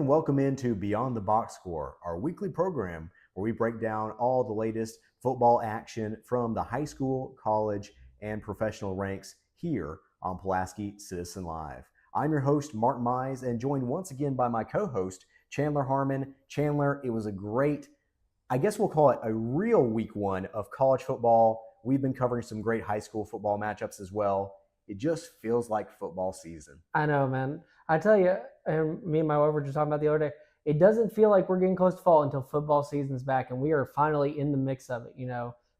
welcome into Beyond the Box Score, our weekly program where we break down all the latest football action from the high school, college, and professional ranks here on Pulaski Citizen Live. I'm your host, Mark Mize, and joined once again by my co-host, Chandler Harmon. Chandler, it was a great, I guess we'll call it a real week one of college football. We've been covering some great high school football matchups as well. It just feels like football season. I know, man. I tell you, and me and my wife were just talking about the other day, it doesn't feel like we're getting close to fall until football season's back, and we are finally in the mix of it.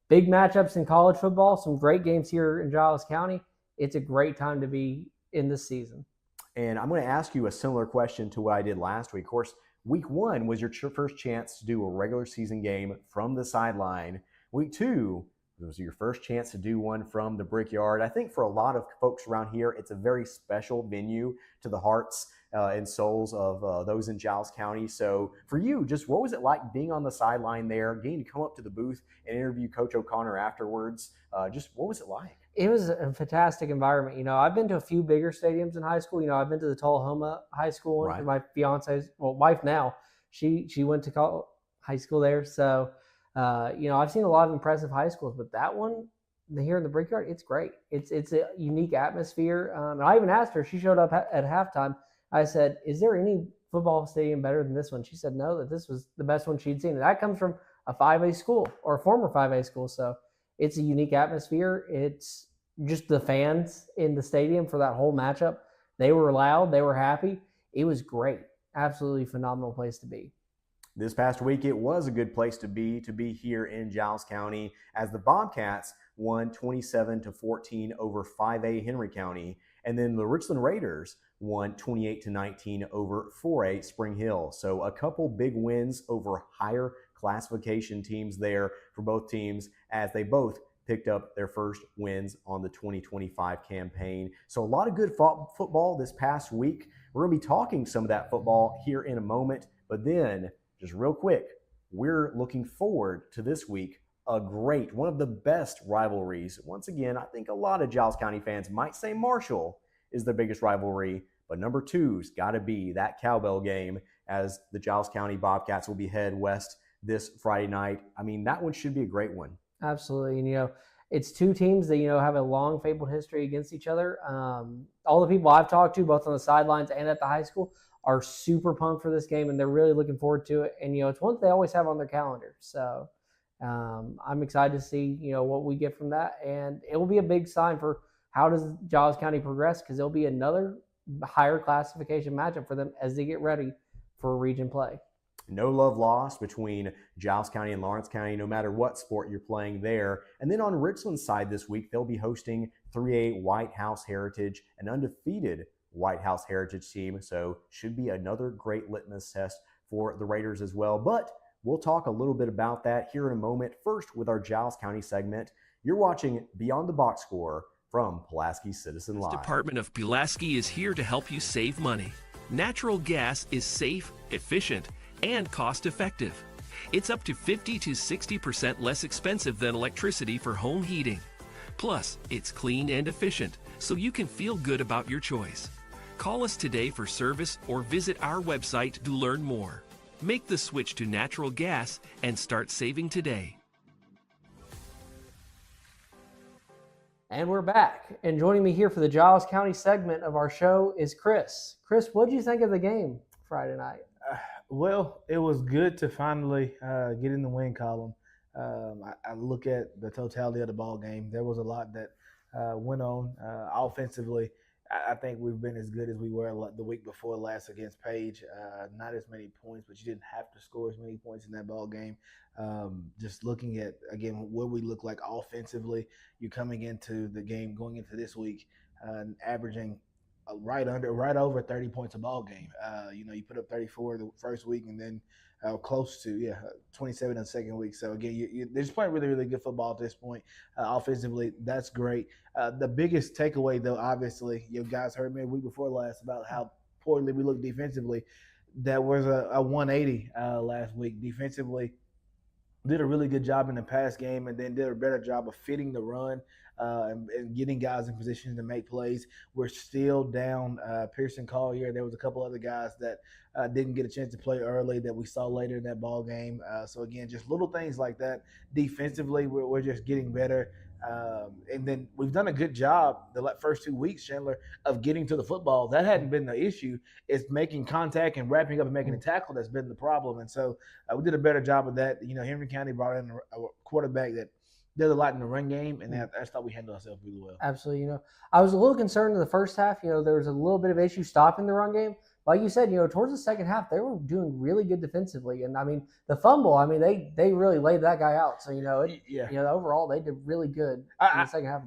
Big matchups in college football, some great games here in Giles County. It's a great time to be in this season. And I'm going to ask you a similar question to what I did last week. Of course, week one was your first chance to do a regular season game from the sideline. Week two, it was your first chance to do one from the Brickyard. I think for a lot of folks around here, it's a very special venue to the hearts and souls of those in Giles County. So for you, just what was it like being on the sideline there, getting to come up to the booth and interview Coach O'Connor afterwards? Just what was it like? It was a fantastic environment. I've been to a few bigger stadiums in high school. I've been to the Tullahoma High School one. Right. My fiance's, wife now, she went to high school there. So, I've seen a lot of impressive high schools, but that one here in the Brickyard, it's great. It's a unique atmosphere. And I even asked her, she showed up at halftime. I said, is there any football stadium better than this one? She said no, that this was the best one she'd seen. And that comes from a 5A school or a former 5A school. So it's a unique atmosphere. It's just the fans in the stadium for that whole matchup. They were loud. They were happy. It was great. Absolutely phenomenal place to be. This past week, it was a good place to be here in Giles County as the Bobcats won 27-14 over 5A Henry County. And then the Richland Raiders won 28-19 over 4A Spring Hill. So a couple big wins over higher classification teams there for both teams as they both picked up their first wins on the 2025 campaign. So a lot of good football this past week. We're going to be talking some of that football here in a moment, but then just real quick, we're looking forward to this week, one of the best rivalries. Once again, I think a lot of Giles County fans might say Marshall is their biggest rivalry, but number two's got to be that Cowbell game as the Giles County Bobcats will be head west this Friday night. I mean, that one should be a great one. Absolutely. And, it's two teams that, have a long fabled history against each other. All the people I've talked to, both on the sidelines and at the high school, are super pumped for this game, and they're really looking forward to it. And, it's one that they always have on their calendar. So I'm excited to see, what we get from that. And it will be a big sign for how does Giles County progress, because there'll be another higher classification matchup for them as they get ready for region play. No love lost between Giles County and Lawrence County, no matter what sport you're playing there. And then on Richland's side this week, they'll be hosting 3A White House Heritage, an undefeated White House Heritage team. So should be another great litmus test for the Raiders as well. But we'll talk a little bit about that here in a moment. First, with our Giles County segment, you're watching Beyond the Box Score from Pulaski Citizen Live. The Department of Pulaski is here to help you save money. Natural gas is safe, efficient, and cost-effective. It's up to 50 to 60% less expensive than electricity for home heating. Plus, it's clean and efficient, so you can feel good about your choice. Call us today for service or visit our website to learn more. Make the switch to natural gas and start saving today. And we're back. And joining me here for the Giles County segment of our show is Chris. Chris, what did you think of the game Friday night? Well, it was good to finally get in the win column. I look at the totality of the ball game. There was a lot that went on offensively. I think we've been as good as we were the week before last against Page. Not as many points, but you didn't have to score as many points in that ball game. Just looking at, again, what we look like offensively, you're coming into the game, going into this week, averaging right over 30 points a ball game. You put up 34 the first week and then close to 27 in the second week. So again, they're just playing really, really good football at this point. Offensively, that's great. The biggest takeaway, though, obviously, you guys heard me a week before last about how poorly we looked defensively. That was a 180 last week defensively. Did a really good job in the pass game and then did a better job of fitting the run. and getting guys in position to make plays. We're still down Pearson Collier. There was a couple other guys that didn't get a chance to play early that we saw later in that ball game. So again, just little things like that. Defensively, we're just getting better. And then we've done a good job the first 2 weeks, Chandler, of getting to the football. That hadn't been the issue. It's making contact and wrapping up and making a tackle that's been the problem. And so we did a better job of that. Henry County brought in a quarterback that did a lot in the run game, and I thought we handled ourselves really well. Absolutely. I was a little concerned in the first half. There was a little bit of issue stopping the run game. Like you said, towards the second half, they were doing really good defensively. And, the fumble, they really laid that guy out. So, overall, they did really good in the second half.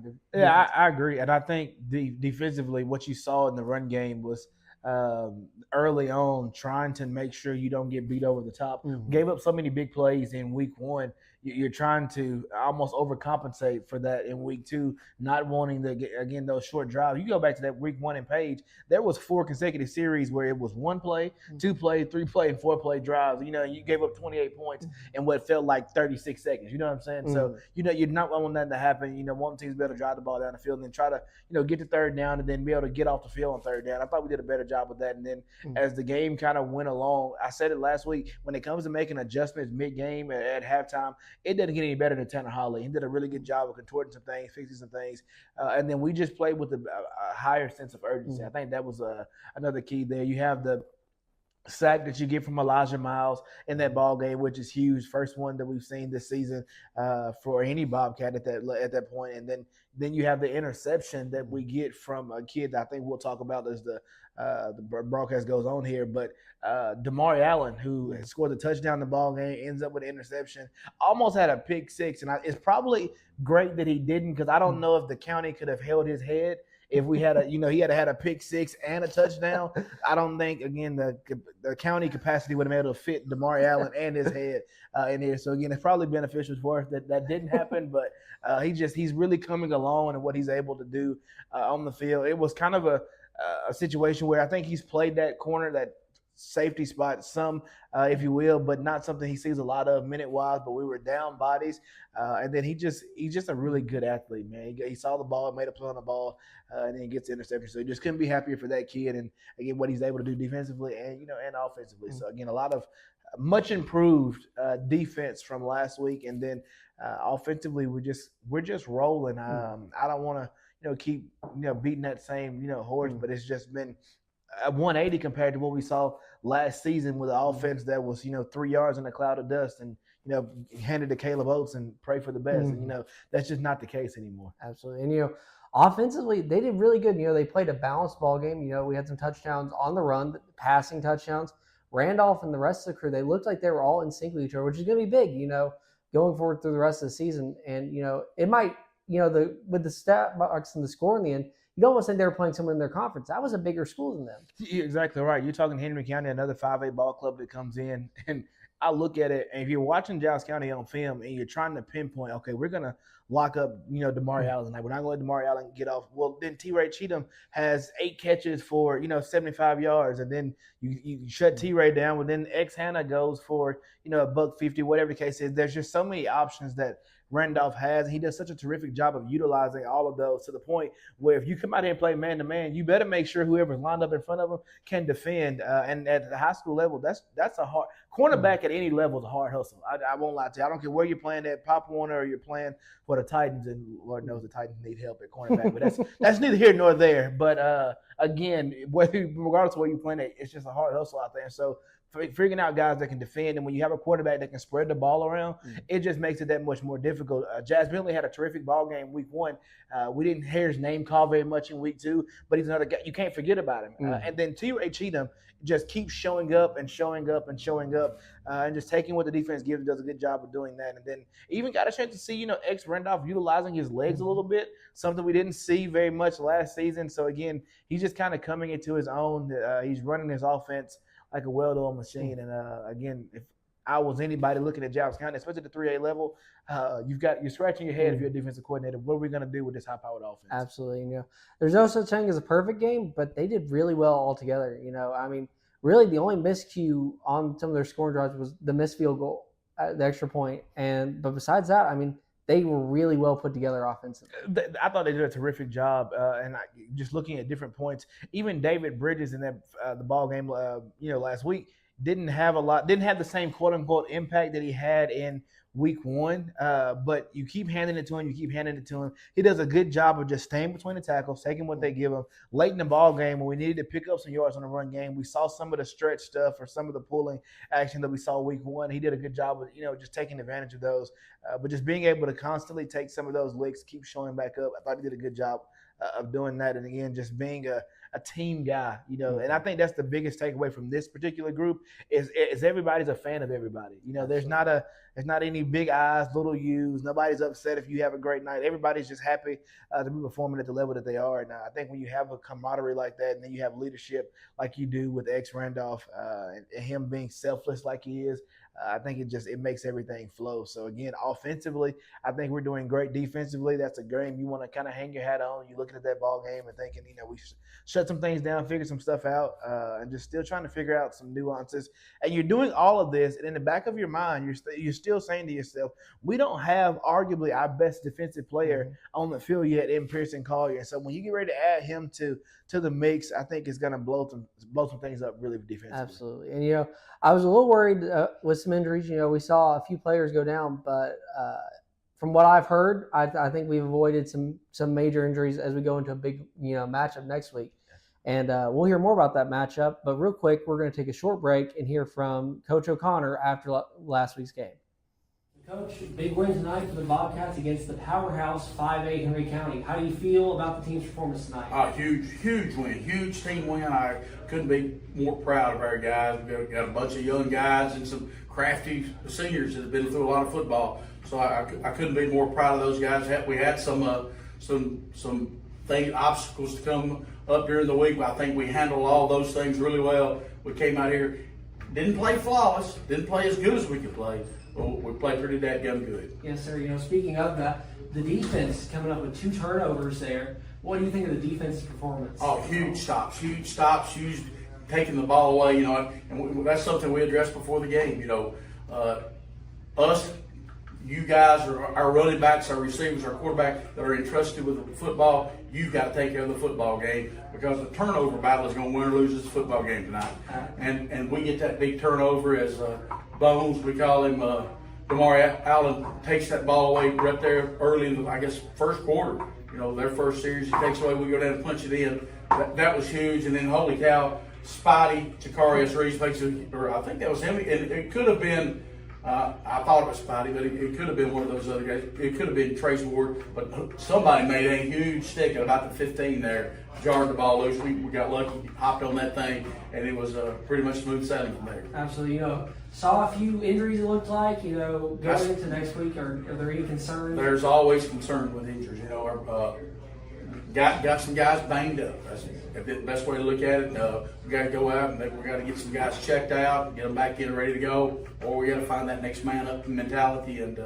I agree. And I think defensively, what you saw in the run game was early on trying to make sure you don't get beat over the top. Mm-hmm. Gave up so many big plays in week 1. You're trying to almost overcompensate for that in week 2, not wanting to get, again, those short drives. You go back to that week 1 in Page, there was 4 consecutive series where it was 1 play, 2 play, 3 play, and 4 play drives. You gave up 28 points in what felt like 36 seconds. You know what I'm saying? Mm-hmm. So, you're not wanting that to happen. One team's better to drive the ball down the field and then try to, get to third down and then be able to get off the field on third down. I thought we did a better job with that. And then as the game kind of went along, I said it last week, when it comes to making adjustments mid-game at halftime, it doesn't get any better than Tanner Holly. He did a really good job of contorting some things, fixing some things. And then we just played with a higher sense of urgency. I think that was another key there. You have the sack that you get from Elijah Miles in that ball game, which is huge. First one that we've seen this season for any Bobcat at that point. And then you have the interception that we get from a kid that I think we'll talk about as the broadcast goes on here. But Damari Allen, who scored the touchdown in the ball game, ends up with an interception. Almost had a pick 6, and it's probably great that he didn't, because I don't know if the county could have held his head if we had he had a pick 6 and a touchdown. I don't think, again, the county capacity would have been able to fit Damari Allen and his head in here. So again, it's probably beneficial for us that didn't happen, but he's really coming along and what he's able to do on the field. It was kind of a situation where I think he's played that corner, that safety spot some, if you will, but not something he sees a lot of minute-wise. But we were down bodies, and then he's just a really good athlete, man. He saw the ball, made a play on the ball, and then he gets the interception. So he just couldn't be happier for that kid, and again, what he's able to do defensively and and offensively. Mm-hmm. So again, a lot of much improved defense from last week, and then offensively we're just rolling. I don't want to keep beating that same horse, but it's just been a 180 compared to what we saw last season with an offense that was 3 yards in a cloud of dust and handed to Caleb Oates and pray for the best. And that's just not the case anymore. Absolutely. And offensively they did really good. They played a balanced ball game. We had some touchdowns on the run, passing touchdowns. Randolph and the rest of the crew, they looked like they were all in sync with each other, which is going to be big, going forward through the rest of the season. And it might, with the stat box and the score in the end, you'd almost think they were playing someone in their conference. That was a bigger school than them. You're exactly right. You're talking Henry County, another 5A ball club that comes in. And I look at it, and if you're watching Giles County on film and you're trying to pinpoint, okay, we're going to lock up, Damari Allen tonight. We're not going to let Damari Allen get off. Well, then T-Ray Cheatham has 8 catches for, 75 yards. And then you shut T-Ray down. But then X-Hannah goes for, $150, whatever the case is. There's just so many options that Randolph has. He does such a terrific job of utilizing all of those to the point where if you come out here and play man-to-man, you better make sure whoever's lined up in front of him can defend. And at the high school level, that's a hard – cornerback at any level is a hard hustle. I won't lie to you. I don't care where you're playing at, Pop Warner, or you're playing for the Titans, and Lord knows the Titans need help at cornerback. But that's neither here nor there. But, again, regardless of where you're playing at, it's just a hard hustle out there. So figuring out guys that can defend, and when you have a quarterback that can spread the ball around, it just makes it that much more difficult. Jazz Bentley had a terrific ball game week 1. We didn't hear his name called very much in week 2, but he's another guy. You can't forget about him. And then T-Ray Cheatham just keeps showing up and showing up and showing up and just taking what the defense gives. Does a good job of doing that. And then even got a chance to see, Randolph utilizing his legs a little bit, something we didn't see very much last season. So, again, he's just kind of coming into his own. He's running his offense like a well-oiled machine. And, again, if I was anybody looking at Giles County, especially at the 3A level, you're scratching your head if you're a defensive coordinator. What are we going to do with this high-powered offense? Absolutely. There's no such thing as a perfect game, but they did really well altogether. Really the only miscue on some of their scoring drives was the missed field goal, the extra point. But besides that, they were really well put together offensively. I thought they did a terrific job, and just looking at different points, even David Bridges in that the ball game, last week didn't have the same quote unquote impact that he had in week one. But you keep handing it to him. He does a good job of just staying between the tackles, taking what they give him. Late in the ball game, when we needed to pick up some yards on the run game, we saw some of the stretch stuff or some of the pulling action that we saw week one. He did a good job of just taking advantage of those. But just being able to constantly take some of those licks, keep showing back up. I thought he did a good job of doing that. And again, just being a team guy, and I think that's the biggest takeaway from this particular group is everybody's a fan of everybody. There's not any big eyes, little U's. Nobody's upset if you have a great night. Everybody's just happy to be performing at the level that they are. And I think when you have a camaraderie like that, and then you have leadership like you do with X Randolph, and him being selfless like he is, I think it makes everything flow. So again, offensively, I think we're doing great. Defensively, that's a game you want to kind of hang your hat on. You're looking at that ball game and thinking, we shut some things down, figure some stuff out, and just still trying to figure out some nuances. And you're doing all of this, and in the back of your mind, you're still saying to yourself, we don't have arguably our best defensive player on the field yet in Pearson Collier. And so when you get ready to add him to the mix, I think it's going to blow some things up really defensively. Absolutely. And, I was a little worried with some injuries. We saw a few players go down, but from what I've heard, I think we've avoided some major injuries as we go into a big matchup next week. And we'll hear more about that matchup. But real quick, we're going to take a short break and hear from Coach O'Connor after last week's game. Coach, big win tonight for the Bobcats against the powerhouse 5A Henry County. How do you feel about the team's performance tonight? Huge win, huge team win. I couldn't be more proud of our guys. We've got a bunch of young guys and some crafty seniors that have been through a lot of football. So I couldn't be more proud of those guys. We had some obstacles to come up during the week. I think we handled all those things really well. We came out here, didn't play flawless, didn't play as good as we could play. We played pretty dadgum good. Yes, sir. Speaking of that, the defense coming up with 2 turnovers there. What do you think of the defense's performance? Oh, huge stops, huge taking the ball away, and that's something we addressed before the game. Us, you guys, our running backs, our receivers, our quarterback that are entrusted with the football, you've got to take care of the football game because the turnover battle is going to win or lose this football game tonight. And we get that big turnover as Bones, we call him, Damari Allen takes that ball away right there early in the, first quarter. Their first series, he takes away, we go down and punch it in. That was huge. And then, holy cow, Spidey, Chakarius Reeves I think that was him. And it could have been, I thought it was Spidey, but it could have been one of those other guys. It could have been Trace Ward, but somebody made a huge stick at about the 15 there, jarred the ball loose. We got lucky, hopped on that thing, and it was pretty much smooth sailing from there. Absolutely. Saw a few injuries, it looked like, going into next week. Are there any concerns? There's always concerns with injuries. Got some guys banged up. That's the best way to look at it. We got to go out and we got to get some guys checked out, get them back in ready to go, or we got to find that next man up mentality and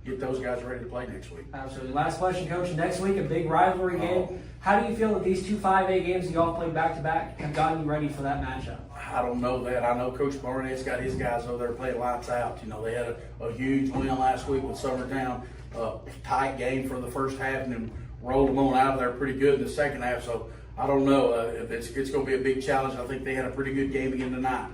get those guys ready to play next week. Absolutely. Last question, Coach. Next week, a big rivalry game. How do you feel that these 2 5A games you all played back-to-back have gotten you ready for that matchup? I don't know that. I know Coach Barnett's got his guys over there playing lights out. They had a huge win last week with Summertown. Tight game for the first half and then rolled them on out of there pretty good in the second half. So I don't know. It's going to be a big challenge. I think they had a pretty good game again tonight.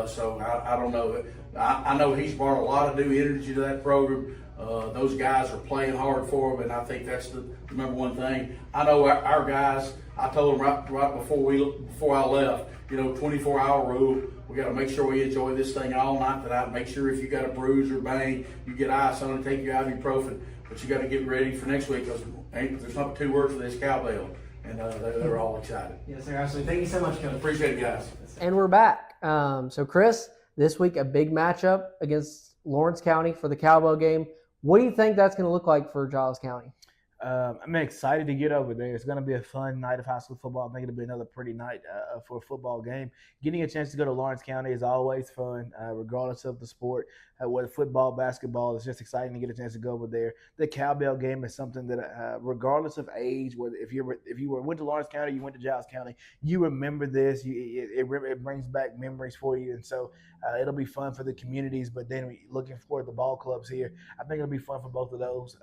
So I don't know. I know he's brought a lot of new energy to that program. Those guys are playing hard for him, and I think that's the number one thing. I know our guys, I told them right before I left, 24-hour rule. We got to make sure we enjoy this thing all night tonight. Make sure if you got a bruise or bang, you get ice on it, take your ibuprofen. But you got to get ready for next week because there's not 2 words for this cowbell. And they're all excited. Yes, sir. Absolutely. Thank you so much, Coach. Appreciate it, guys. And we're back. So, Chris, this week a big matchup against Lawrence County for the cowbell game. What do you think that's going to look like for Giles County? I'm excited to get over there. It's going to be a fun night of high school football. I think it'll be another pretty night for a football game. Getting a chance to go to Lawrence County is always fun, regardless of the sport. Whether football, basketball, it's just exciting to get a chance to go over there. The cowbell game is something that, regardless of age, whether if you went to Lawrence County, you went to Giles County, you remember this. It brings back memories for you, and so it'll be fun for the communities. But then looking for the ball clubs here, I think it'll be fun for both of those.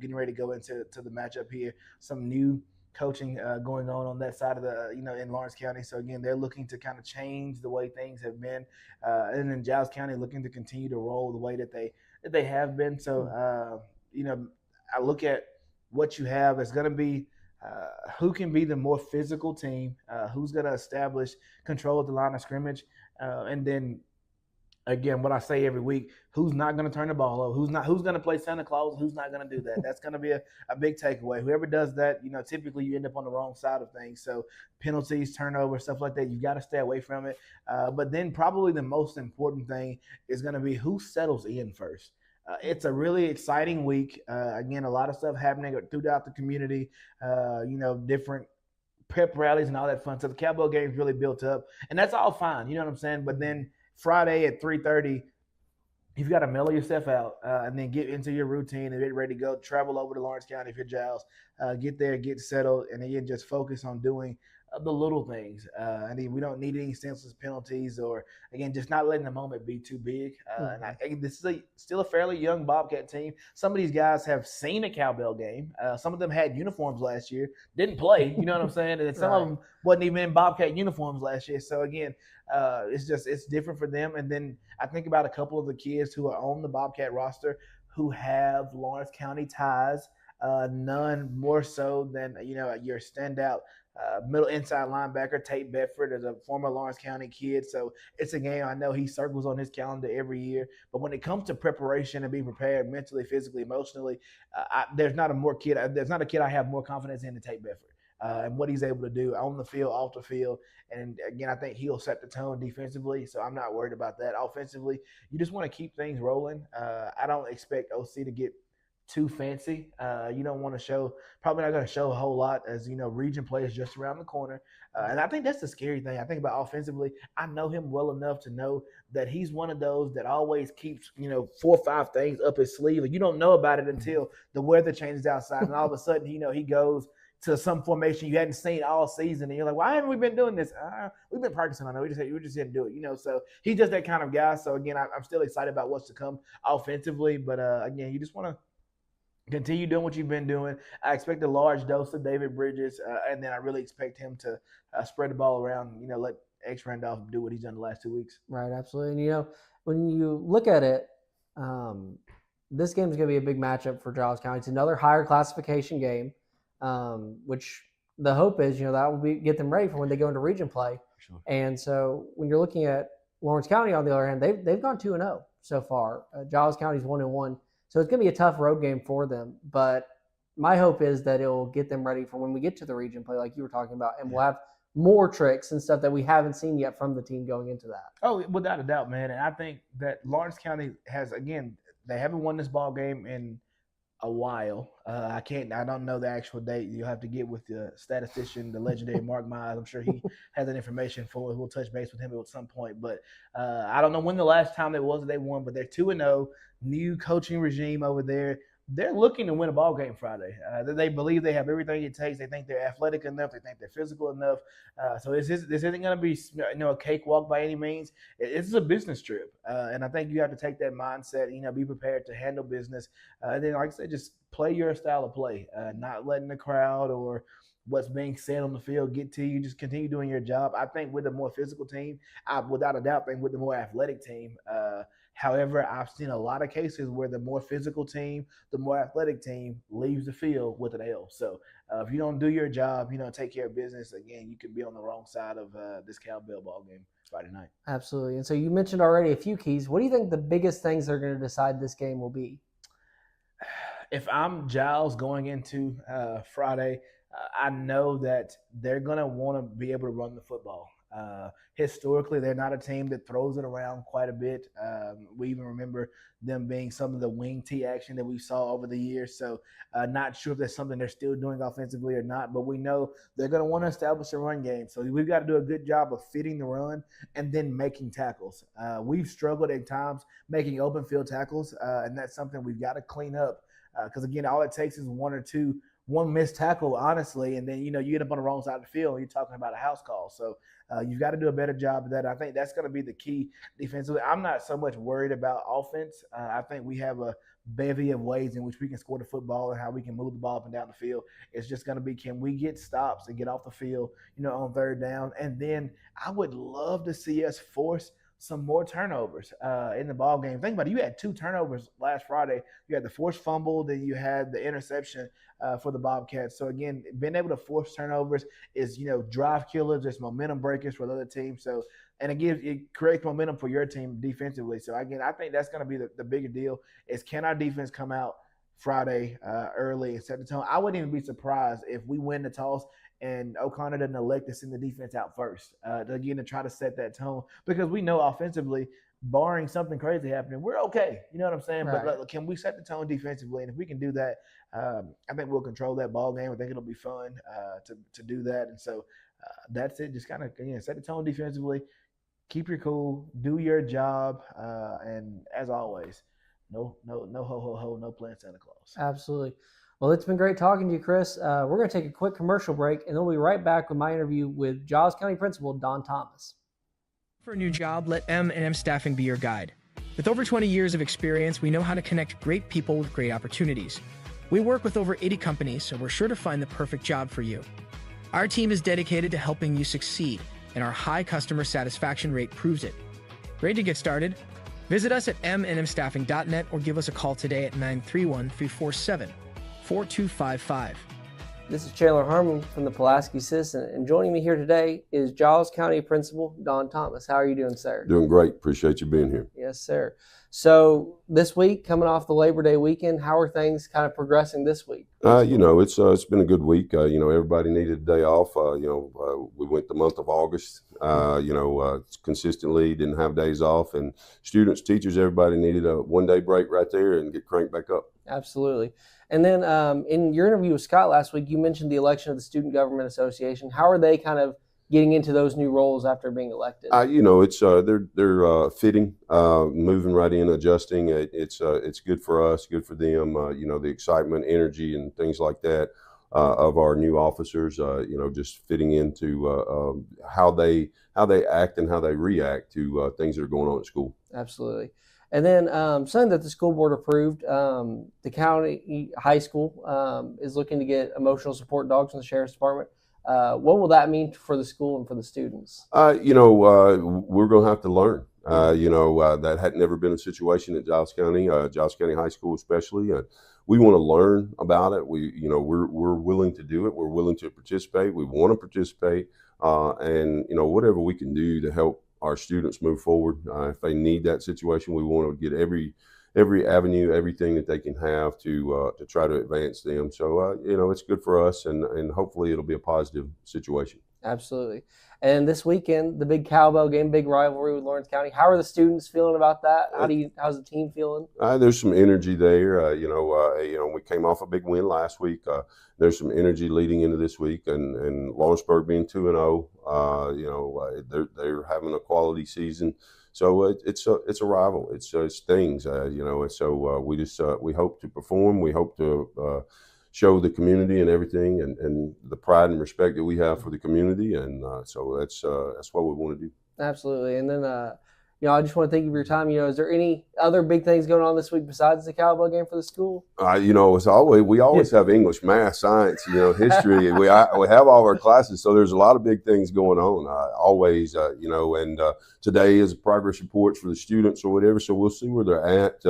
Getting ready to go into the matchup here. Some new coaching going on that side of the in Lawrence County. So again, they're looking to kind of change the way things have been, and then Giles County looking to continue to roll the way that they have been. So I look at what you have. It's going to be who can be the more physical team, who's going to establish control of the line of scrimmage, and then again, what I say every week, who's not going to turn the ball over, who's going to play Santa Claus, who's not going to do that. That's going to be a big takeaway. Whoever does that, typically you end up on the wrong side of things. So penalties, turnovers, stuff like that, you've got to stay away from it. But then probably the most important thing is going to be who settles in first. It's a really exciting week. Again, a lot of stuff happening throughout the community, different prep rallies and all that fun stuff. The cowbell game's really built up, and that's all fine. You know what I'm saying? But then Friday at 3:30, you've got to mellow yourself out and then get into your routine and get ready to go. Travel over to Lawrence County if you're Giles. Get there, get settled, and again, just focus on doing the little things. I mean, we don't need any senseless penalties or, again, just not letting the moment be too big. And this is still a fairly young Bobcat team. Some of these guys have seen a cowbell game. Some of them had uniforms last year, didn't play, you know what I'm saying? And some of them wasn't even in Bobcat uniforms last year. So, again, it's different for them. And then I think about a couple of the kids who are on the Bobcat roster who have Lawrence County ties, none more so than, your standout middle inside linebacker, Tate Bedford, is a former Lawrence County kid. So it's a game I know he circles on his calendar every year. But when it comes to preparation and being prepared mentally, physically, emotionally, there's not a kid I have more confidence in than Tate Bedford. And what he's able to do on the field, off the field. And again, I think he'll set the tone defensively, so I'm not worried about that. Offensively, you just want to keep things rolling. I don't expect OC to get too fancy. You don't want to probably not going to show a whole lot, as region play is just around the corner. And I think that's the scary thing. I think about offensively, I know him well enough to know that he's one of those that always keeps 4 or 5 things up his sleeve, and you don't know about it until the weather changes outside, and all of a sudden he goes to some formation you hadn't seen all season, and you're like, why haven't we been doing this? We've been practicing on it. We just didn't do it, So he's just that kind of guy. So again, I'm still excited about what's to come offensively, but again, you just want to continue doing what you've been doing. I expect a large dose of David Bridges, and then I really expect him to spread the ball around. Let X Randolph do what he's done the last 2 weeks. Right, absolutely. And when you look at it, this game is going to be a big matchup for Giles County. It's another higher classification game. Which the hope is, that will get them ready for when they go into region play. Sure. And so when you're looking at Lawrence County, on the other hand, they've gone 2-0 so far. Giles County's 1-1, so it's going to be a tough road game for them. But my hope is that it will get them ready for when we get to the region play, like you were talking about, and we'll have more tricks and stuff that we haven't seen yet from the team going into that. Oh, without a doubt, man. And I think that Lawrence County has, again, they haven't won this ball game in a while. I don't know the actual date. You'll have to get with the statistician, the legendary Mark Mize. I'm sure he has that information for us. We'll touch base with him at some point. But I don't know when the last time it was that they won, but they're 2-0, new coaching regime over there. They're looking to win a ball game Friday. They believe they have everything it takes. They think they're athletic enough. They think they're physical enough. So this isn't going to be a cakewalk by any means. It's a business trip, and I think you have to take that mindset. Be prepared to handle business. And then, like I said, just play your style of play, not letting the crowd or what's being said on the field get to you. Just continue doing your job. I think with a more physical team, I without a doubt think with the more athletic team. However, I've seen a lot of cases where the more physical team, the more athletic team leaves the field with an L. So if you don't do your job, take care of business, again, you could be on the wrong side of this cowbell ball game Friday night. Absolutely. And so you mentioned already a few keys. What do you think the biggest things that are going to decide this game will be? If I'm Giles going into Friday, I know that they're going to want to be able to run the football. Historically, they're not a team that throws it around quite a bit. We even remember them being some of the wing T action that we saw over the years. So not sure if that's something they're still doing offensively or not, but we know they're going to want to establish a run game. So we've got to do a good job of fitting the run and then making tackles. We've struggled at times making open field tackles, and that's something we've got to clean up. Because again, all it takes is one missed tackle, honestly, and then you end up on the wrong side of the field. And you're talking about a house call, so you've got to do a better job of that. I think that's going to be the key defensively. I'm not so much worried about offense. I think we have a bevy of ways in which we can score the football and how we can move the ball up and down the field. It's just going to be, can we get stops and get off the field, on third down, and then I would love to see us force some more turnovers in the ball game. Think about it. You had 2 turnovers last Friday. You had the forced fumble, then you had the interception for the Bobcats. So, again, being able to force turnovers is, drive killers. It's momentum breakers for the other team. So, and it creates momentum for your team defensively. So, again, I think that's going to be the bigger deal is, can our defense come out Friday early and set the tone? I wouldn't even be surprised if we win the toss and O'Connor doesn't elect to send the defense out first, to try to set that tone, because we know offensively, barring something crazy happening, we're okay. You know what I'm saying? Right. But can we set the tone defensively? And if we can do that, I think we'll control that ball game. I think it'll be fun to do that. And so that's it. Just kind of set the tone defensively, keep your cool, do your job, and as always, no ho ho ho, no playing Santa Claus. Absolutely. Well, it's been great talking to you, Chris. We're going to take a quick commercial break, and then we'll be right back with my interview with Giles County Principal Don Thomas. For a new job, let M&M Staffing be your guide. With over 20 years of experience, we know how to connect great people with great opportunities. We work with over 80 companies, so we're sure to find the perfect job for you. Our team is dedicated to helping you succeed, and our high customer satisfaction rate proves it. Ready to get started? Visit us at mnmstaffing.net or give us a call today at 931-347-4255. This is Chandler Harmon from the Pulaski Citizen, and joining me here today is Giles County Principal Don Thomas. How are you doing, sir? Doing great. Appreciate you being here. Yes, sir. So this week, coming off the Labor Day weekend, how are things kind of progressing this week? It's been a good week. Everybody needed a day off. We went the month of August. Consistently didn't have days off, and students, teachers, everybody needed a one-day break right there and get cranked back up. Absolutely. And then in your interview with Scott last week, you mentioned the election of the Student Government Association. How are they kind of getting into those new roles after being elected? They're fitting, moving right in, adjusting. It's good for us, good for them. The excitement, energy, and things like that of our new officers. Just fitting into how they act and how they react to things that are going on at school. Absolutely. And then something that the school board approved, the county high school is looking to get emotional support dogs from the sheriff's department. What will that mean for the school and for the students? We're going to have to learn. That had never been a situation at Giles County High School especially. We want to learn about it. We're willing to do it. We're willing to participate. We want to participate. And whatever we can do to help our students move forward. If they need that situation, we want to get every avenue, everything that they can have to try to advance them. So, it's good for us, and hopefully it'll be a positive situation. Absolutely. And this weekend, the big cowbell game, big rivalry with Lawrence County. How are the students feeling about that? How's the team feeling? There's some energy there. We came off a big win last week. There's some energy leading into this week, and Lawrenceburg being 2-0. They're having a quality season. So it's a rival. It's things. We hope to perform. We hope to show the community and everything, and the pride and respect that we have for the community, and so that's what we want to do. Absolutely. And then I just want to thank you for your time. Is there any other big things going on this week besides the cowbell game for the school? We always have English, math, science, history. we have all our classes, so there's a lot of big things going on. And today is a progress report for the students or whatever, so we'll see where they're at.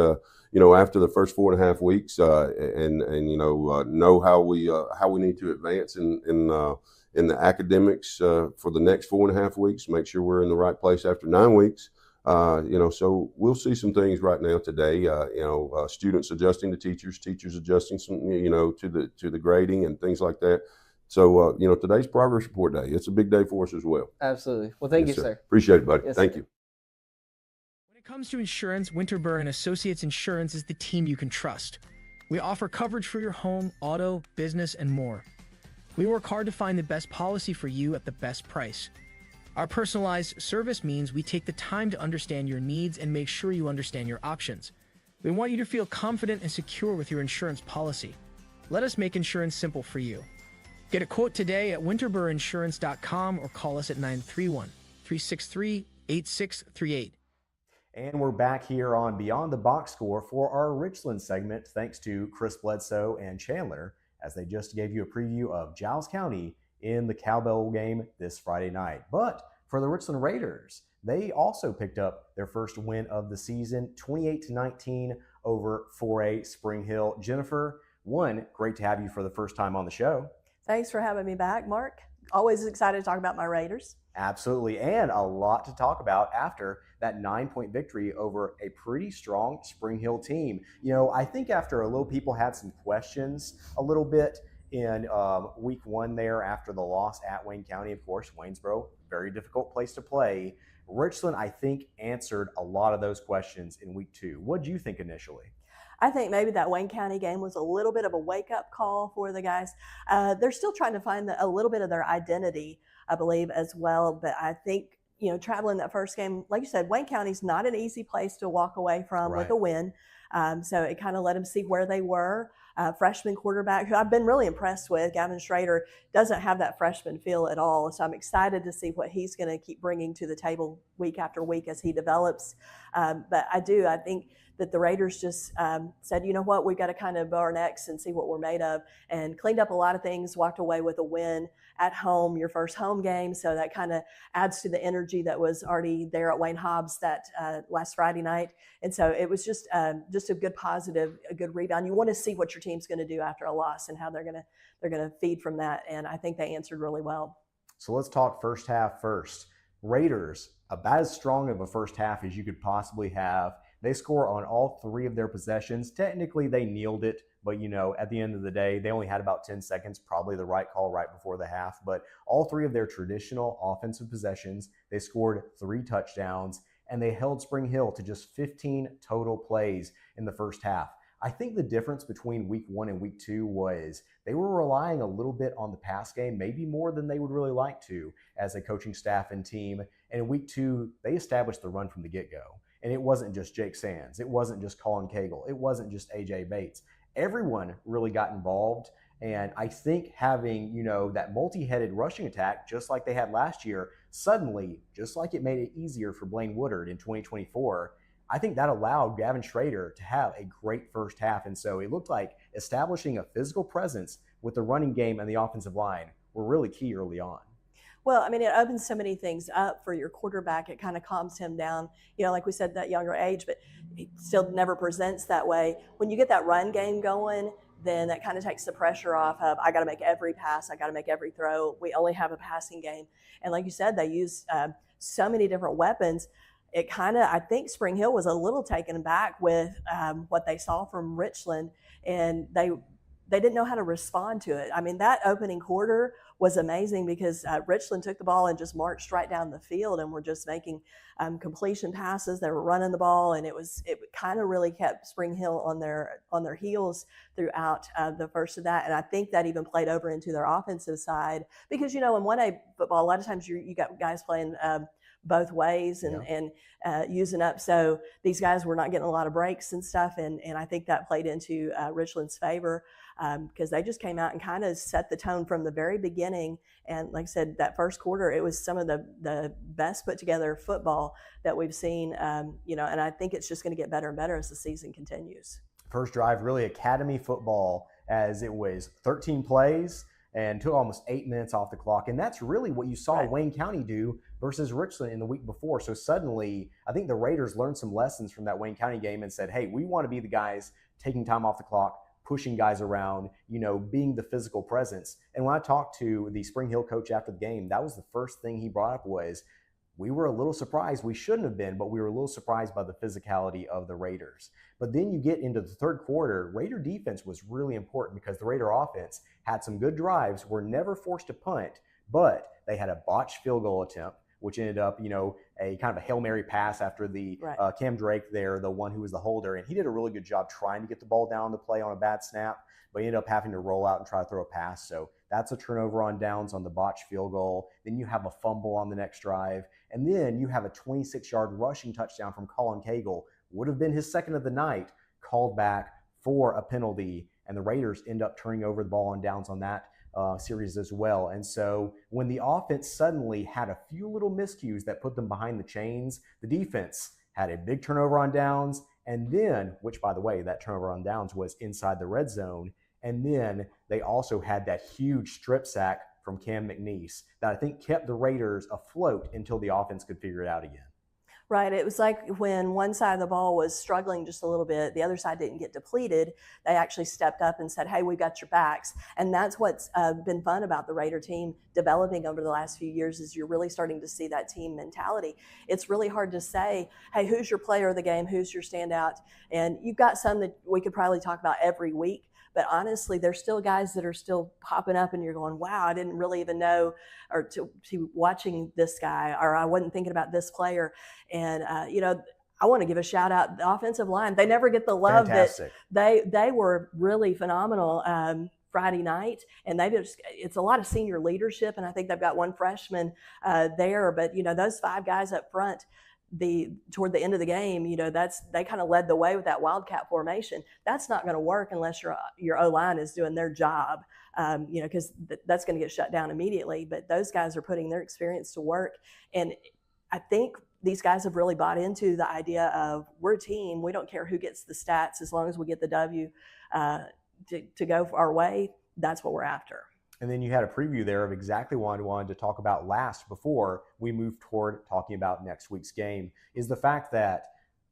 After the first 4.5 weeks, and know how we need to advance in the academics for the next 4.5 weeks. Make sure we're in the right place after 9 weeks. So we'll see some things right now today. Students adjusting to teachers adjusting some, to the grading and things like that. So, today's Progress Report Day. It's a big day for us as well. Absolutely. Well, thank Yes, you, sir. Appreciate it, buddy. Yes, Thank sir. you. When it comes to insurance, Winterburn and Associates Insurance is the team you can trust. We offer coverage for your home, auto, business, and more. We work hard to find the best policy for you at the best price. Our personalized service means we take the time to understand your needs and make sure you understand your options. We want you to feel confident and secure with your insurance policy. Let us make insurance simple for you. Get a quote today at winterburinsurance.com or call us at 931-363-8638. And we're back here on Beyond the Box Score for our Richland segment, thanks to Chris Bledsoe and Chandler, as they just gave you a preview of Giles County in the Cowbell game this Friday night. But for the Richland Raiders, they also picked up their first win of the season, 28-19 over 4A Spring Hill. Jennifer, great to have you for the first time on the show. Thanks for having me back, Mark. Always excited to talk about my Raiders. Absolutely, and a lot to talk about after that 9-point victory over a pretty strong Spring Hill team. I think after a little people had some questions a little bit in week 1 there after the loss at Wayne County. Of course, Waynesboro, very difficult place to play. Richland, I think, answered a lot of those questions in week 2. What did you think initially? I think maybe that Wayne County game was a little bit of a wake-up call for the guys. They're still trying to find a little bit of their identity, I believe, as well. But I think, traveling that first game, like you said, Wayne County's not an easy place to walk away from with a win. So it kind of let them see where they were. Freshman quarterback, who I've been really impressed with, Gavin Schrader, doesn't have that freshman feel at all. So I'm excited to see what he's going to keep bringing to the table week after week as he develops. But I think that the Raiders just said, you know what, we've got to kind of bow our necks and see what we're made of, and cleaned up a lot of things, walked away with a win at home, your first home game. So that kind of adds to the energy that was already there at Wayne Hobbs that last Friday night. And so it was just a good positive, a good rebound. You want to see what your team's going to do after a loss and how they're going to feed from that. And I think they answered really well. So let's talk first half first. Raiders, about as strong of a first half as you could possibly have. They score on all 3 of their possessions. Technically, they kneeled it, but at the end of the day, they only had about 10 seconds, probably the right call right before the half. But all 3 of their traditional offensive possessions, they scored 3 touchdowns, and they held Spring Hill to just 15 total plays in the first half. I think the difference between week 1 and week 2 was they were relying a little bit on the pass game, maybe more than they would really like to as a coaching staff and team. And in week 2, they established the run from the get-go. And it wasn't just Jake Sands. It wasn't just Colin Cagle. It wasn't just A.J. Bates. Everyone really got involved. And I think having, that multi-headed rushing attack, just like they had last year, suddenly, just like it made it easier for Blaine Woodard in 2024, I think that allowed Gavin Schrader to have a great first half. And so it looked like establishing a physical presence with the running game and the offensive line were really key early on. Well, it opens so many things up for your quarterback. It kind of calms him down, like we said, that younger age, but he still never presents that way. When you get that run game going, then that kind of takes the pressure off of, I got to make every pass, I got to make every throw. We only have a passing game. And like you said, they use so many different weapons. It kind of, I think Spring Hill was a little taken back with what they saw from Richland, and they didn't know how to respond to it. That opening quarter was amazing because Richland took the ball and just marched right down the field and were just making completion passes. They were running the ball, and it kind of really kept Spring Hill on their heels throughout the first of that. And I think that even played over into their offensive side because, in 1A football, a lot of times you got guys playing both ways and using up. So these guys were not getting a lot of breaks and stuff. And I think that played into Richland's favor because they just came out and kind of set the tone from the very beginning. And like I said, that first quarter, it was some of the best put together football that we've seen, and I think it's just going to get better and better as the season continues. First drive, really academy football, as it was 13 plays and took almost 8 minutes off the clock. And that's really what you saw Wayne County do versus Richland in the week before. So suddenly, I think the Raiders learned some lessons from that Wayne County game and said, hey, we want to be the guys taking time off the clock, pushing guys around, being the physical presence. And when I talked to the Spring Hill coach after the game, that was the first thing he brought up was we were a little surprised. We shouldn't have been, but we were a little surprised by the physicality of the Raiders. But then you get into the third quarter, Raider defense was really important because the Raider offense had some good drives, were never forced to punt, but they had a botched field goal attempt, which ended up, a kind of a Hail Mary pass after the Cam Drake there, the one who was the holder. And he did a really good job trying to get the ball down the play on a bad snap, but he ended up having to roll out and try to throw a pass. So that's a turnover on downs on the botched field goal. Then you have a fumble on the next drive. And then you have a 26-yard rushing touchdown from Colin Cagle. Would have been his second of the night, called back for a penalty. And the Raiders end up turning over the ball on downs on that series as well. And so when the offense suddenly had a few little miscues that put them behind the chains, the defense had a big turnover on downs. And then, which by the way, that turnover on downs was inside the red zone. And then they also had that huge strip sack from Cam McNeese that I think kept the Raiders afloat until the offense could figure it out again. Right. It was like when one side of the ball was struggling just a little bit, the other side didn't get depleted. They actually stepped up and said, hey, we got your backs. And that's what's been fun about the Raider team developing over the last few years is you're really starting to see that team mentality. It's really hard to say, hey, who's your player of the game? Who's your standout? And you've got some that we could probably talk about every week. But honestly, there's still guys that are still popping up and you're going, wow, I didn't really even know, or to watching this guy, or I wasn't thinking about this player. And, I want to give a shout out the offensive line. They never get the love Fantastic. that they were really phenomenal Friday night. And it's a lot of senior leadership. And I think they've got one freshman there. But, those five guys up front, toward the end of the game, they kind of led the way with that wildcat formation. That's not going to work unless your O-line is doing their job, because that's going to get shut down immediately. But those guys are putting their experience to work. And I think these guys have really bought into the idea of we're a team. We don't care who gets the stats as long as we get the W to go our way. That's what we're after. And then you had a preview there of exactly what I wanted to talk about last before we move toward talking about next week's game, is the fact that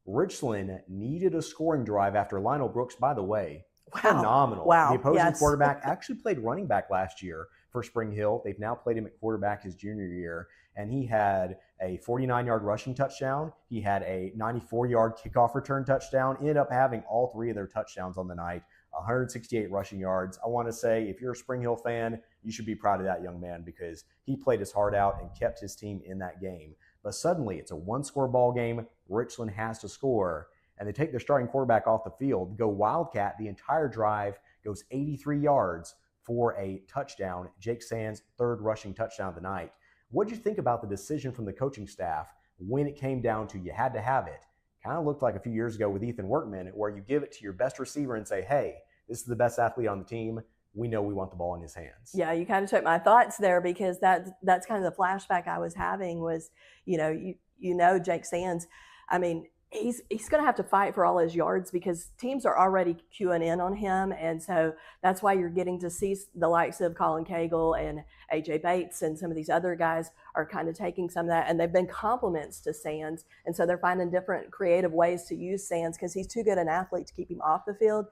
Richland needed a scoring drive after Lionel Brooks, by the way, phenomenal. Wow. The opposing quarterback actually played running back last year for Spring Hill. They've now played him at quarterback his junior year, and he had a 49-yard rushing touchdown. He had a 94-yard kickoff return touchdown, ended up having all three of their touchdowns on the night. 168 rushing yards. I want to say, if you're a Spring Hill fan, you should be proud of that young man because he played his heart out and kept his team in that game. But suddenly, it's a one-score ball game. Richland has to score, and they take their starting quarterback off the field, go Wildcat. The entire drive goes 83 yards for a touchdown. Jake Sands' third rushing touchdown of the night. What did you think about the decision from the coaching staff when it came down to you had to have it? Kind of looked like a few years ago with Ethan Workman, where you give it to your best receiver and say, hey, this is the best athlete on the team. We know we want the ball in his hands. Yeah, you kind of took my thoughts there because that's kind of the flashback I was having was, Jake Sands. I mean, he's going to have to fight for all his yards because teams are already queuing in on him. And so that's why you're getting to see the likes of Colin Cagle and AJ Bates and some of these other guys are kind of taking some of that. And they've been compliments to Sands. And so they're finding different creative ways to use Sands because he's too good an athlete to keep him off the field.